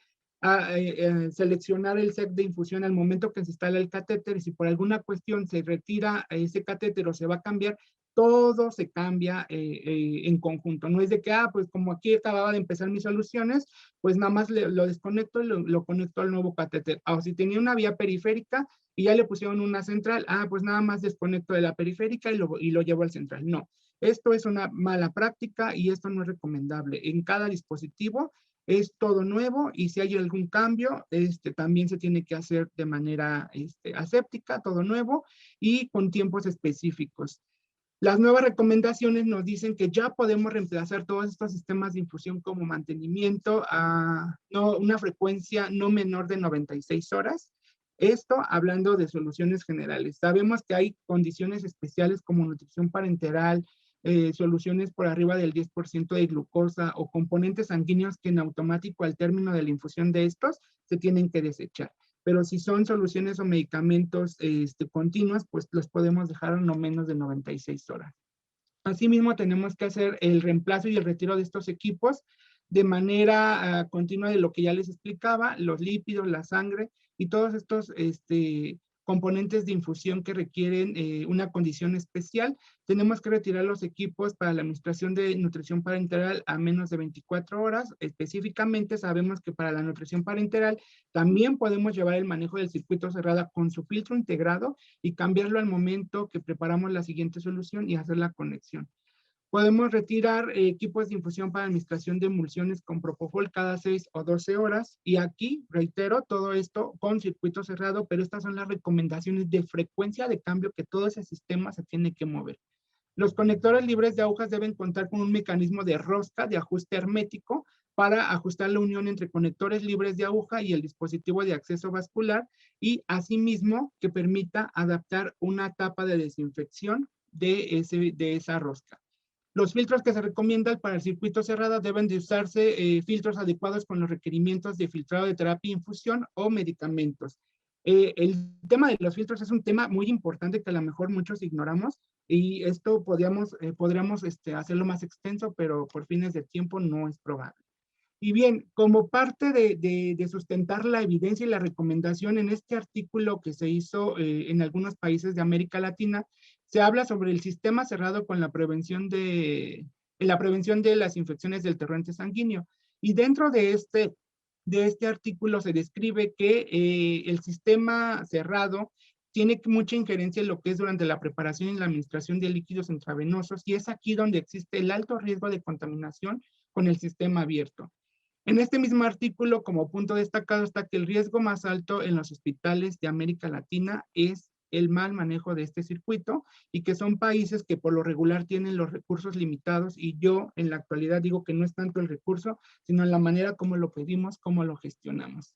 B: seleccionar el set de infusión al momento que se instala el catéter, y si por alguna cuestión se retira ese catéter o se va a cambiar, todo se cambia en conjunto. No es de que, pues como aquí acababa de empezar mis soluciones, pues nada más lo desconecto y lo conecto al nuevo catéter. O si tenía una vía periférica y ya le pusieron una central, pues nada más desconecto de la periférica y lo llevo al central. No, esto es una mala práctica y esto no es recomendable. En cada dispositivo es todo nuevo, y si hay algún cambio, también se tiene que hacer de manera aséptica, todo nuevo y con tiempos específicos. Las nuevas recomendaciones nos dicen que ya podemos reemplazar todos estos sistemas de infusión como mantenimiento a una frecuencia no menor de 96 horas. Esto hablando de soluciones generales. Sabemos que hay condiciones especiales como nutrición parenteral, soluciones por arriba del 10% de glucosa o componentes sanguíneos que en automático al término de la infusión de estos se tienen que desechar. Pero si son soluciones o medicamentos continuos, pues los podemos dejar a no menos de 96 horas. Asimismo, tenemos que hacer el reemplazo y el retiro de estos equipos de manera continua, de lo que ya les explicaba, los lípidos, la sangre y todos estos componentes de infusión que requieren una condición especial. Tenemos que retirar los equipos para la administración de nutrición parenteral a menos de 24 horas. Específicamente sabemos que para la nutrición parenteral también podemos llevar el manejo del circuito cerrado con su filtro integrado y cambiarlo al momento que preparamos la siguiente solución y hacer la conexión. Podemos retirar equipos de infusión para administración de emulsiones con propofol cada 6 o 12 horas. Y aquí, reitero, todo esto con circuito cerrado, pero estas son las recomendaciones de frecuencia de cambio que todo ese sistema se tiene que mover. Los conectores libres de agujas deben contar con un mecanismo de rosca de ajuste hermético para ajustar la unión entre conectores libres de aguja y el dispositivo de acceso vascular, y asimismo que permita adaptar una tapa de desinfección de esa rosca. Los filtros que se recomiendan para el circuito cerrado deben de usarse filtros adecuados con los requerimientos de filtrado de terapia, infusión o medicamentos. El tema de los filtros es un tema muy importante que a lo mejor muchos ignoramos, y esto podríamos hacerlo más extenso, pero por fines de tiempo no es probable. Y bien, como parte de sustentar la evidencia y la recomendación, en este artículo que se hizo en algunos países de América Latina, se habla sobre el sistema cerrado con la prevención de las infecciones del torrente sanguíneo. Y dentro de este artículo se describe que el sistema cerrado tiene mucha injerencia en lo que es durante la preparación y la administración de líquidos intravenosos, y es aquí donde existe el alto riesgo de contaminación con el sistema abierto. En este mismo artículo, como punto destacado, está que el riesgo más alto en los hospitales de América Latina es el mal manejo de este circuito, y que son países que por lo regular tienen los recursos limitados, y yo en la actualidad digo que no es tanto el recurso, sino la manera como lo pedimos, cómo lo gestionamos.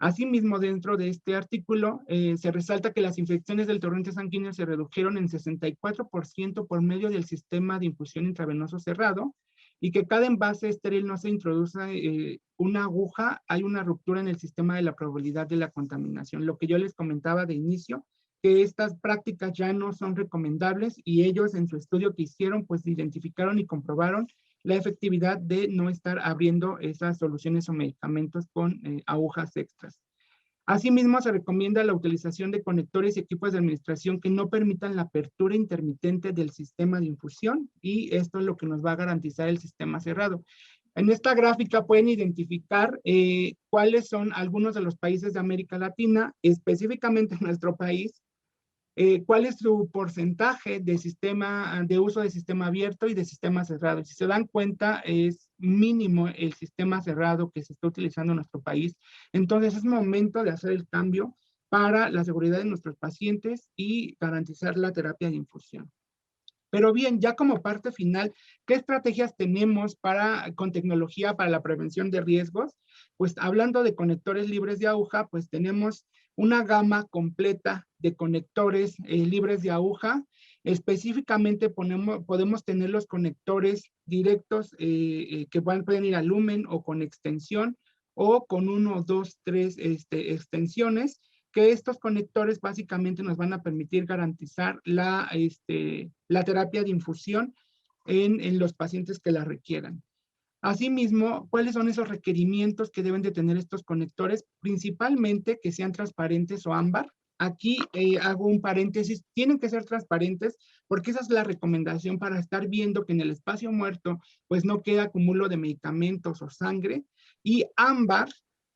B: Asimismo, dentro de este artículo se resalta que las infecciones del torrente sanguíneo se redujeron en 64% por medio del sistema de infusión intravenoso cerrado, y que cada envase estéril no se introduce una aguja, hay una ruptura en el sistema de la probabilidad de la contaminación. Lo que yo les comentaba de inicio, que estas prácticas ya no son recomendables, y ellos en su estudio que hicieron, pues identificaron y comprobaron la efectividad de no estar abriendo esas soluciones o medicamentos con agujas extras. Asimismo, se recomienda la utilización de conectores y equipos de administración que no permitan la apertura intermitente del sistema de infusión, y esto es lo que nos va a garantizar el sistema cerrado. En esta gráfica pueden identificar cuáles son algunos de los países de América Latina, específicamente en nuestro país, cuál es su porcentaje de uso de sistema abierto y de sistema cerrado. Si se dan cuenta, es mínimo el sistema cerrado que se está utilizando en nuestro país. Entonces es momento de hacer el cambio para la seguridad de nuestros pacientes y garantizar la terapia de infusión. Pero bien, ya como parte final, ¿qué estrategias tenemos con tecnología para la prevención de riesgos? Pues hablando de conectores libres de aguja, pues tenemos una gama completa de conectores libres de aguja. Específicamente podemos tener los conectores directos que pueden ir a lumen o con extensión o con 1, 2, 3 extensiones, que estos conectores básicamente nos van a permitir garantizar la terapia de infusión en los pacientes que la requieran. Asimismo, ¿cuáles son esos requerimientos que deben de tener estos conectores? Principalmente que sean transparentes o ámbar. Aquí hago un paréntesis, tienen que ser transparentes porque esa es la recomendación para estar viendo que en el espacio muerto pues no queda acúmulo de medicamentos o sangre. Y ámbar,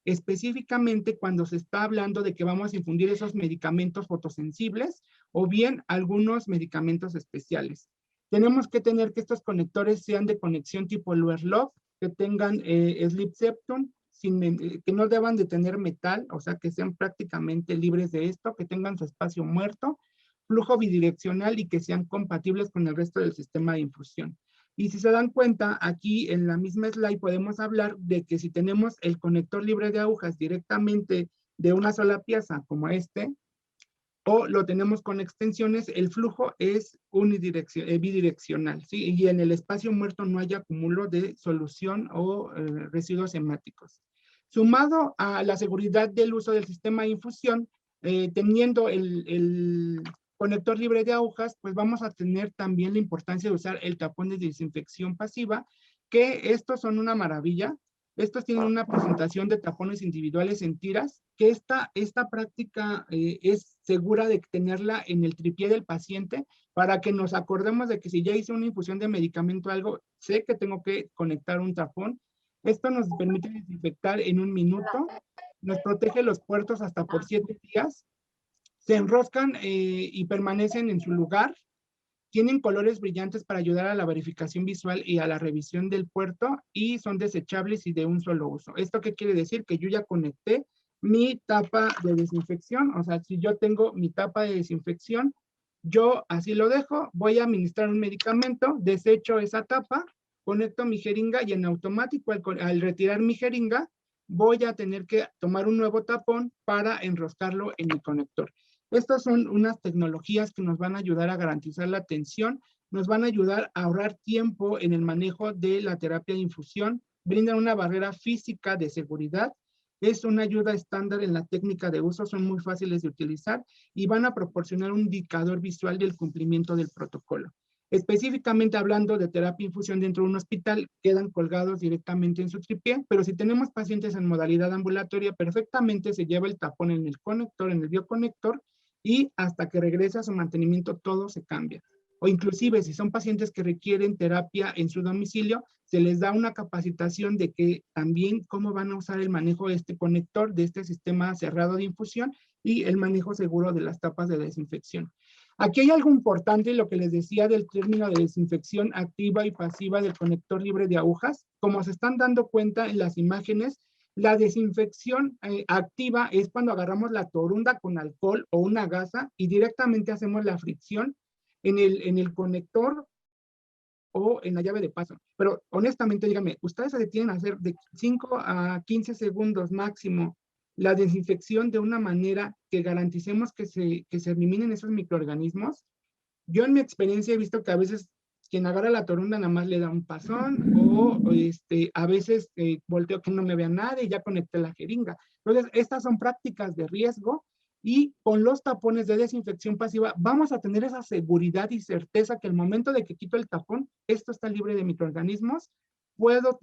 B: específicamente cuando se está hablando de que vamos a infundir esos medicamentos fotosensibles o bien algunos medicamentos especiales. Tenemos que tener que estos conectores sean de conexión tipo Luer-Lock, que tengan slip septum, que no deban de tener metal, o sea, que sean prácticamente libres de esto, que tengan su espacio muerto, flujo bidireccional y que sean compatibles con el resto del sistema de infusión. Y si se dan cuenta, aquí en la misma slide podemos hablar de que si tenemos el conector libre de agujas directamente de una sola pieza, como este, o lo tenemos con extensiones, el flujo es bidireccional, ¿sí? Y en el espacio muerto no hay acúmulo de solución o residuos hemáticos. Sumado a la seguridad del uso del sistema de infusión, teniendo el conector libre de agujas, pues vamos a tener también la importancia de usar el tapón de desinfección pasiva, que estos son una maravilla. Estos tienen una presentación de tapones individuales en tiras, que esta práctica es segura de tenerla en el tripié del paciente para que nos acordemos de que si ya hice una infusión de medicamento o algo, sé que tengo que conectar un tapón. Esto nos permite desinfectar en 1 minuto, nos protege los puertos hasta por 7 días, se enroscan y permanecen en su lugar. Tienen colores brillantes para ayudar a la verificación visual y a la revisión del puerto y son desechables y de un solo uso. ¿Esto qué quiere decir? Que yo ya conecté mi tapa de desinfección, o sea, si yo tengo mi tapa de desinfección, yo así lo dejo, voy a administrar un medicamento, desecho esa tapa, conecto mi jeringa y en automático al retirar mi jeringa, voy a tener que tomar un nuevo tapón para enroscarlo en el conector. Estas son unas tecnologías que nos van a ayudar a garantizar la atención, nos van a ayudar a ahorrar tiempo en el manejo de la terapia de infusión, brindan una barrera física de seguridad, es una ayuda estándar en la técnica de uso, son muy fáciles de utilizar y van a proporcionar un indicador visual del cumplimiento del protocolo. Específicamente hablando de terapia infusión dentro de un hospital, quedan colgados directamente en su tripié, pero si tenemos pacientes en modalidad ambulatoria, perfectamente se lleva el tapón en el conector, en el bioconector, y hasta que regrese a su mantenimiento todo se cambia. O inclusive si son pacientes que requieren terapia en su domicilio, se les da una capacitación de que también cómo van a usar el manejo de este conector, de este sistema cerrado de infusión y el manejo seguro de las tapas de desinfección. Aquí hay algo importante, lo que les decía del término de desinfección activa y pasiva del conector libre de agujas. Como se están dando cuenta en las imágenes, la desinfección activa es cuando agarramos la torunda con alcohol o una gasa y directamente hacemos la fricción en el conector o en la llave de paso. Pero honestamente, díganme, ¿ustedes se detienen a hacer de 5 a 15 segundos máximo la desinfección de una manera que garanticemos que se eliminen esos microorganismos? Yo en mi experiencia he visto que a veces quien agarra la torunda nada más le da un pasón o a veces volteo que no me vea nada y ya conecté la jeringa. Entonces, estas son prácticas de riesgo y con los tapones de desinfección pasiva vamos a tener esa seguridad y certeza que el momento de que quito el tapón, esto está libre de microorganismos, puedo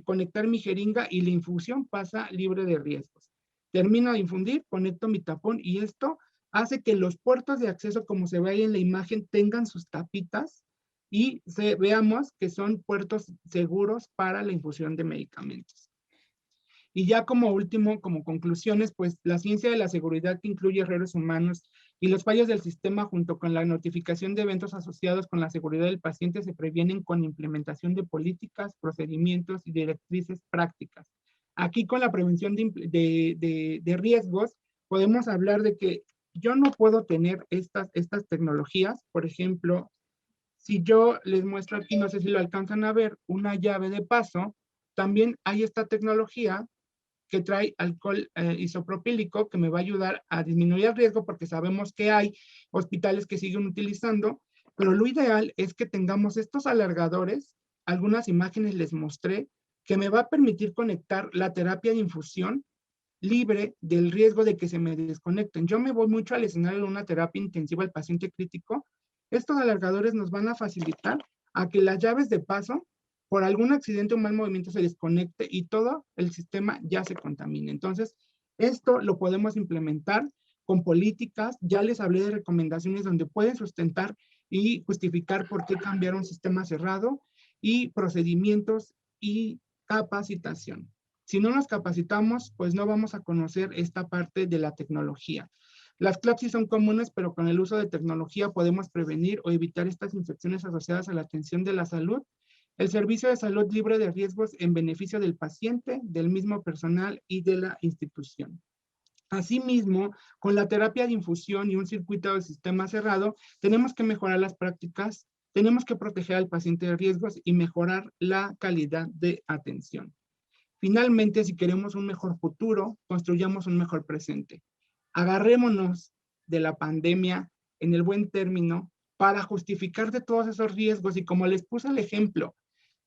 B: conectar mi jeringa y la infusión pasa libre de riesgos. Termino de infundir, conecto mi tapón y esto hace que los puertos de acceso, como se ve ahí en la imagen, tengan sus tapitas y veamos que son puertos seguros para la infusión de medicamentos. Y ya como último, como conclusiones, pues la ciencia de la seguridad que incluye errores humanos y los fallos del sistema junto con la notificación de eventos asociados con la seguridad del paciente se previenen con implementación de políticas, procedimientos y directrices prácticas. Aquí con la prevención de riesgos podemos hablar de que yo no puedo tener estas tecnologías. Por ejemplo, si yo les muestro aquí, no sé si lo alcanzan a ver, una llave de paso, también hay esta tecnología que trae alcohol isopropílico que me va a ayudar a disminuir el riesgo porque sabemos que hay hospitales que siguen utilizando, pero lo ideal es que tengamos estos alargadores. Algunas imágenes les mostré que me va a permitir conectar la terapia de infusión libre del riesgo de que se me desconecten. Yo me voy mucho al escenario de una terapia intensiva al paciente crítico. Estos alargadores nos van a facilitar a que las llaves de paso, por algún accidente o mal movimiento, se desconecte y todo el sistema ya se contamine. Entonces, esto lo podemos implementar con políticas. Ya les hablé de recomendaciones donde pueden sustentar y justificar por qué cambiar un sistema cerrado, y procedimientos y capacitación. Si no nos capacitamos, pues no vamos a conocer esta parte de la tecnología. Las CLAPSI son comunes, pero con el uso de tecnología podemos prevenir o evitar estas infecciones asociadas a la atención de la salud. El servicio de salud libre de riesgos en beneficio del paciente, del mismo personal y de la institución. Asimismo, con la terapia de infusión y un circuito de sistema cerrado, tenemos que mejorar las prácticas, tenemos que proteger al paciente de riesgos y mejorar la calidad de atención. Finalmente, si queremos un mejor futuro, construyamos un mejor presente. Agarrémonos de la pandemia en el buen término para justificar de todos esos riesgos. Y como les puse el ejemplo,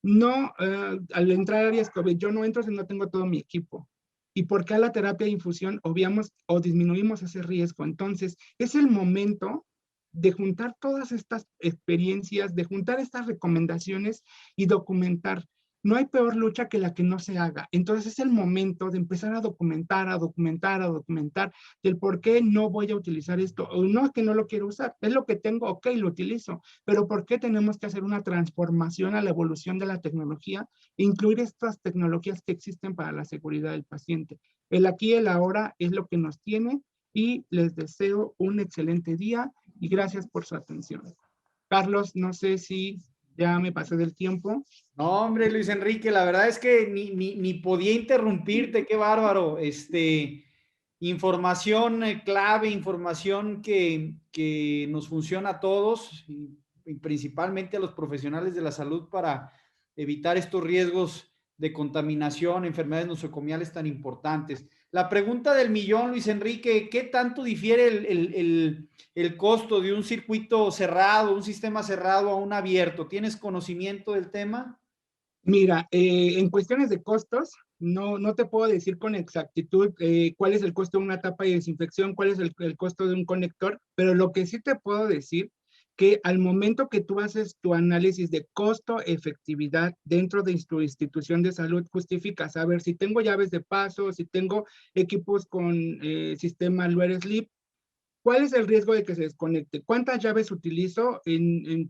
B: no, al entrar a áreas COVID, yo no entro si no tengo todo mi equipo. ¿Y por qué a la terapia de infusión obviamos o disminuimos ese riesgo? Entonces, es el momento de juntar todas estas experiencias, de juntar estas recomendaciones y documentar. No hay peor lucha que la que no se haga. Entonces es el momento de empezar a documentar, a documentar, a documentar del por qué no voy a utilizar esto. O no es que no lo quiero usar, es lo que tengo, ok, lo utilizo. Pero ¿por qué tenemos que hacer una transformación a la evolución de la tecnología e incluir estas tecnologías que existen para la seguridad del paciente? El aquí y el ahora es lo que nos tiene, y les deseo un excelente día y gracias por su atención. Carlos, no sé si ya me pasé del tiempo.
A: No, hombre, Luis Enrique, la verdad es que ni podía interrumpirte, qué bárbaro. Información clave, información que nos funciona a todos y principalmente a los profesionales de la salud para evitar estos riesgos de contaminación, enfermedades nosocomiales tan importantes. La pregunta del millón, Luis Enrique, ¿qué tanto difiere el costo de un circuito cerrado, un sistema cerrado a un abierto? ¿Tienes conocimiento del tema?
B: Mira, en cuestiones de costos, no te puedo decir con exactitud cuál es el costo de una tapa de desinfección, cuál es el costo de un conector, pero lo que sí te puedo decir que al momento que tú haces tu análisis de costo-efectividad dentro de tu institución de salud, justificas, a ver, si tengo llaves de paso, si tengo equipos con sistema Lower Sleep, ¿cuál es el riesgo de que se desconecte? ¿Cuántas llaves utilizo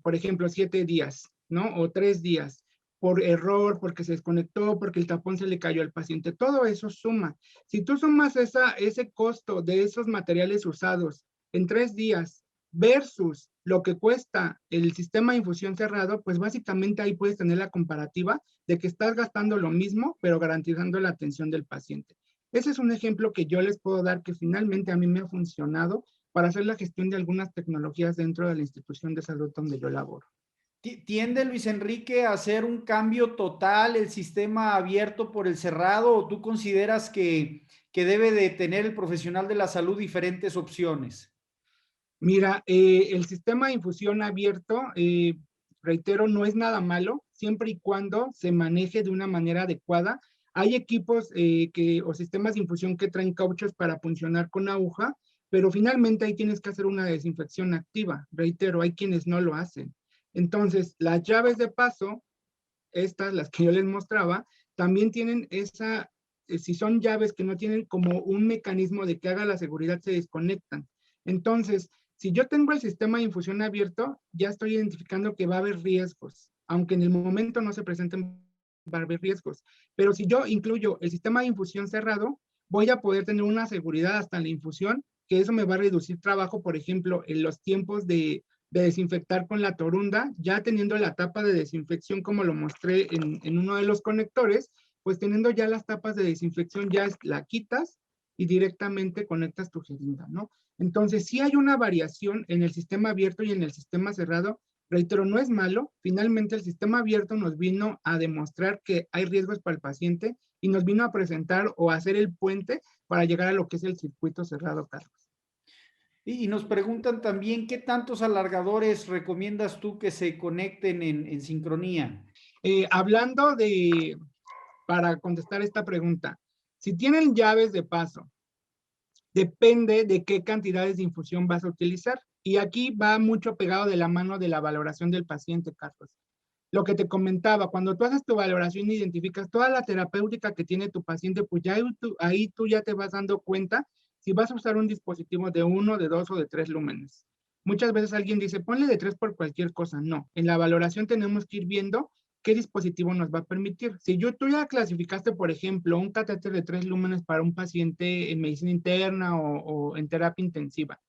B: por ejemplo, 7 días, ¿no? O 3 días, por error, porque se desconectó, porque el tapón se le cayó al paciente. Todo eso suma. Si tú sumas ese costo de esos materiales usados en 3 días versus lo que cuesta el sistema de infusión cerrado, pues básicamente ahí puedes tener la comparativa de que estás gastando lo mismo, pero garantizando la atención del paciente. Ese es un ejemplo que yo les puedo dar que finalmente a mí me ha funcionado para hacer la gestión de algunas tecnologías dentro de la institución de salud donde yo laboro.
A: ¿Tiende Luis Enrique a hacer un cambio total el sistema abierto por el cerrado o tú consideras que debe de tener el profesional de la salud diferentes opciones?
B: Mira, el sistema de infusión abierto, reitero, no es nada malo, siempre y cuando se maneje de una manera adecuada. Hay equipos o sistemas de infusión que traen cauchos para funcionar con aguja, pero finalmente ahí tienes que hacer una desinfección activa. Reitero, hay quienes no lo hacen. Entonces, las llaves de paso, estas, las que yo les mostraba, también tienen si son llaves que no tienen como un mecanismo de que haga la seguridad, se desconectan. Entonces, si yo tengo el sistema de infusión abierto, ya estoy identificando que va a haber riesgos, aunque en el momento no se presenten, va a haber riesgos. Pero si yo incluyo el sistema de infusión cerrado, voy a poder tener una seguridad hasta en la infusión que eso me va a reducir trabajo, por ejemplo, en los tiempos de desinfectar con la torunda, ya teniendo la tapa de desinfección como lo mostré en uno de los conectores, pues teniendo ya las tapas de desinfección, ya la quitas y directamente conectas tu jeringa, ¿no? Entonces, sí hay una variación en el sistema abierto y en el sistema cerrado. Reitero, no es malo. Finalmente, el sistema abierto nos vino a demostrar que hay riesgos para el paciente y nos vino a presentar o a hacer el puente para llegar a lo que es el circuito cerrado, Carlos.
A: Y nos preguntan también, ¿qué tantos alargadores recomiendas tú que se conecten en sincronía?
B: Hablando de, para contestar esta pregunta, si tienen llaves de paso, depende de qué cantidades de infusión vas a utilizar. Y aquí va mucho pegado de la mano de la valoración del paciente, Carlos. Lo que te comentaba, cuando tú haces tu valoración y identificas toda la terapéutica que tiene tu paciente, pues ya ahí tú ya te vas dando cuenta si vas a usar un dispositivo de 1, de 2 o de 3 lúmenes. Muchas veces alguien dice, ponle de 3 por cualquier cosa. No, en la valoración tenemos que ir viendo qué dispositivo nos va a permitir. Si tú ya clasificaste, por ejemplo, un catéter de 3 lúmenes para un paciente en medicina interna o en terapia intensiva,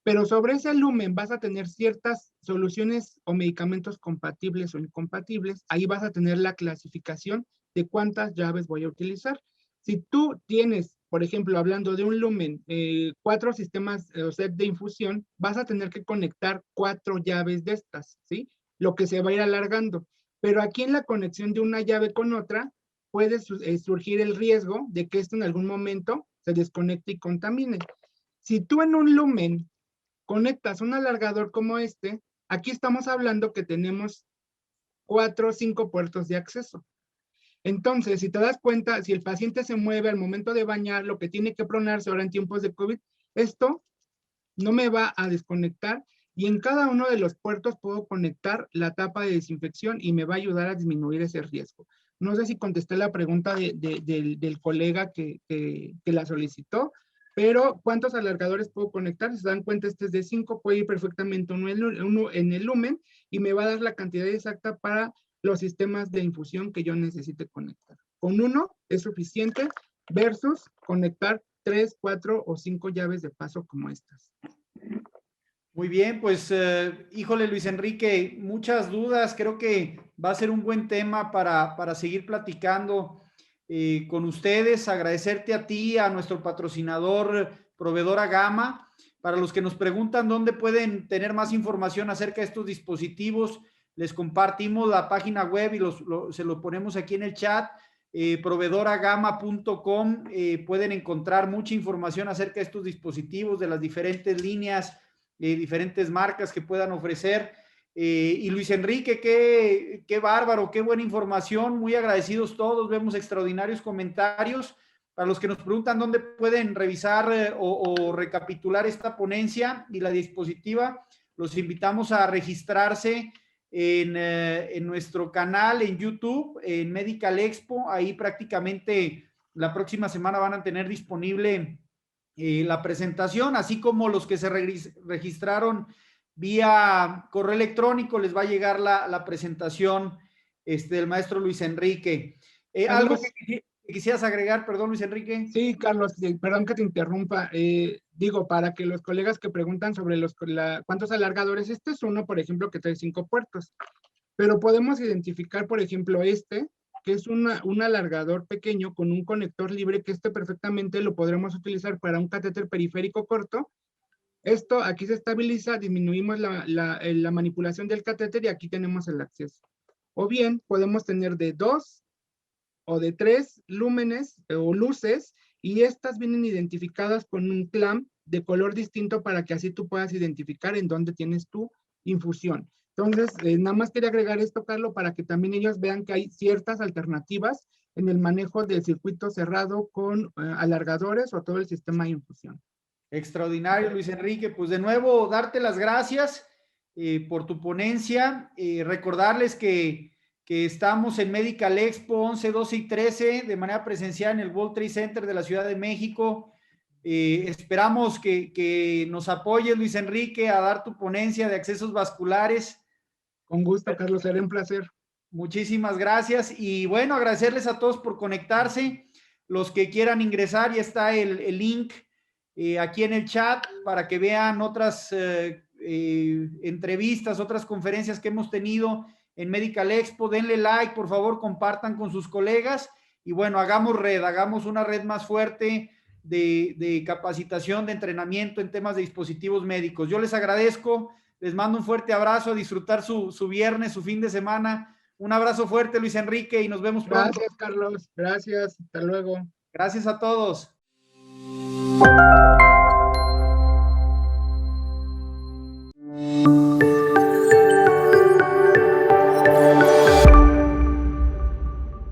B: pero sobre ese lumen vas a tener ciertas soluciones o medicamentos compatibles o incompatibles, ahí vas a tener la clasificación de cuántas llaves voy a utilizar. Si tú tienes, por ejemplo, hablando de un lumen, 4 sistemas o set de infusión, vas a tener que conectar 4 llaves de estas, ¿sí? Lo que se va a ir alargando. Pero aquí en la conexión de una llave con otra, puede surgir el riesgo de que esto en algún momento se desconecte y contamine. Si tú en un lumen conectas un alargador como este, aquí estamos hablando que tenemos 4 o 5 puertos de acceso. Entonces, si te das cuenta, si el paciente se mueve al momento de bañar, lo que tiene que pronarse ahora en tiempos de COVID, esto no me va a desconectar y en cada uno de los puertos puedo conectar la tapa de desinfección y me va a ayudar a disminuir ese riesgo. No sé si contesté la pregunta del colega que la solicitó, pero ¿cuántos alargadores puedo conectar? Si se dan cuenta, este es de 5, puede ir perfectamente uno en el lumen y me va a dar la cantidad exacta para los sistemas de infusión que yo necesite conectar. Con uno es suficiente versus conectar 3, 4 o 5 llaves de paso como estas.
A: Muy bien, pues híjole Luis Enrique, muchas dudas, creo que va a ser un buen tema para seguir platicando con ustedes, agradecerte a ti, a nuestro patrocinador Proveedora Gama, para los que nos preguntan dónde pueden tener más información acerca de estos dispositivos, les compartimos la página web y se lo ponemos aquí en el chat, proveedoragama.com, pueden encontrar mucha información acerca de estos dispositivos, de las diferentes líneas, diferentes marcas que puedan ofrecer. Y Luis Enrique, qué bárbaro, qué buena información, muy agradecidos todos, vemos extraordinarios comentarios. Para los que nos preguntan dónde pueden revisar o recapitular esta ponencia y la dispositiva, los invitamos a registrarse en nuestro canal en YouTube, en Medical Expo. Ahí prácticamente la próxima semana van a tener disponible la presentación, así como los que se registraron vía correo electrónico, les va a llegar la presentación del maestro Luis Enrique. ¿Algo que quisieras agregar, perdón, Luis Enrique?
B: Sí, Carlos, perdón que te interrumpa. Digo, para que los colegas que preguntan sobre cuántos alargadores, este es uno, por ejemplo, que trae 5 puertos, pero podemos identificar, por ejemplo, que es un alargador pequeño con un conector libre, que perfectamente lo podremos utilizar para un catéter periférico corto. Esto aquí se estabiliza, disminuimos la manipulación del catéter y aquí tenemos el acceso. O bien podemos tener de 2 o de 3 lúmenes o luces y estas vienen identificadas con un clamp de color distinto para que así tú puedas identificar en dónde tienes tu infusión. Entonces, nada más quería agregar esto, Carlos, para que también ellos vean que hay ciertas alternativas en el manejo del circuito cerrado con alargadores o todo el sistema de infusión.
A: Extraordinario, Luis Enrique. Pues de nuevo, darte las gracias por tu ponencia. Recordarles que estamos en Medical Expo 11, 12 y 13 de manera presencial en el World Trade Center de la Ciudad de México. Esperamos que nos apoyes, Luis Enrique, a dar tu ponencia de accesos vasculares.
B: Con gusto, Carlos, será un placer.
A: Muchísimas gracias y bueno, agradecerles a todos por conectarse. Los que quieran ingresar, ya está el link aquí en el chat para que vean otras entrevistas, otras conferencias que hemos tenido en Medical Expo. Denle like, por favor, compartan con sus colegas y bueno, hagamos red, hagamos una red más fuerte de capacitación, de entrenamiento en temas de dispositivos médicos. Yo les agradezco, les mando un fuerte abrazo, a disfrutar su viernes, su fin de semana. Un abrazo fuerte, Luis Enrique, y nos vemos pronto.
B: Gracias, Carlos. Gracias. Hasta luego.
A: Gracias a todos.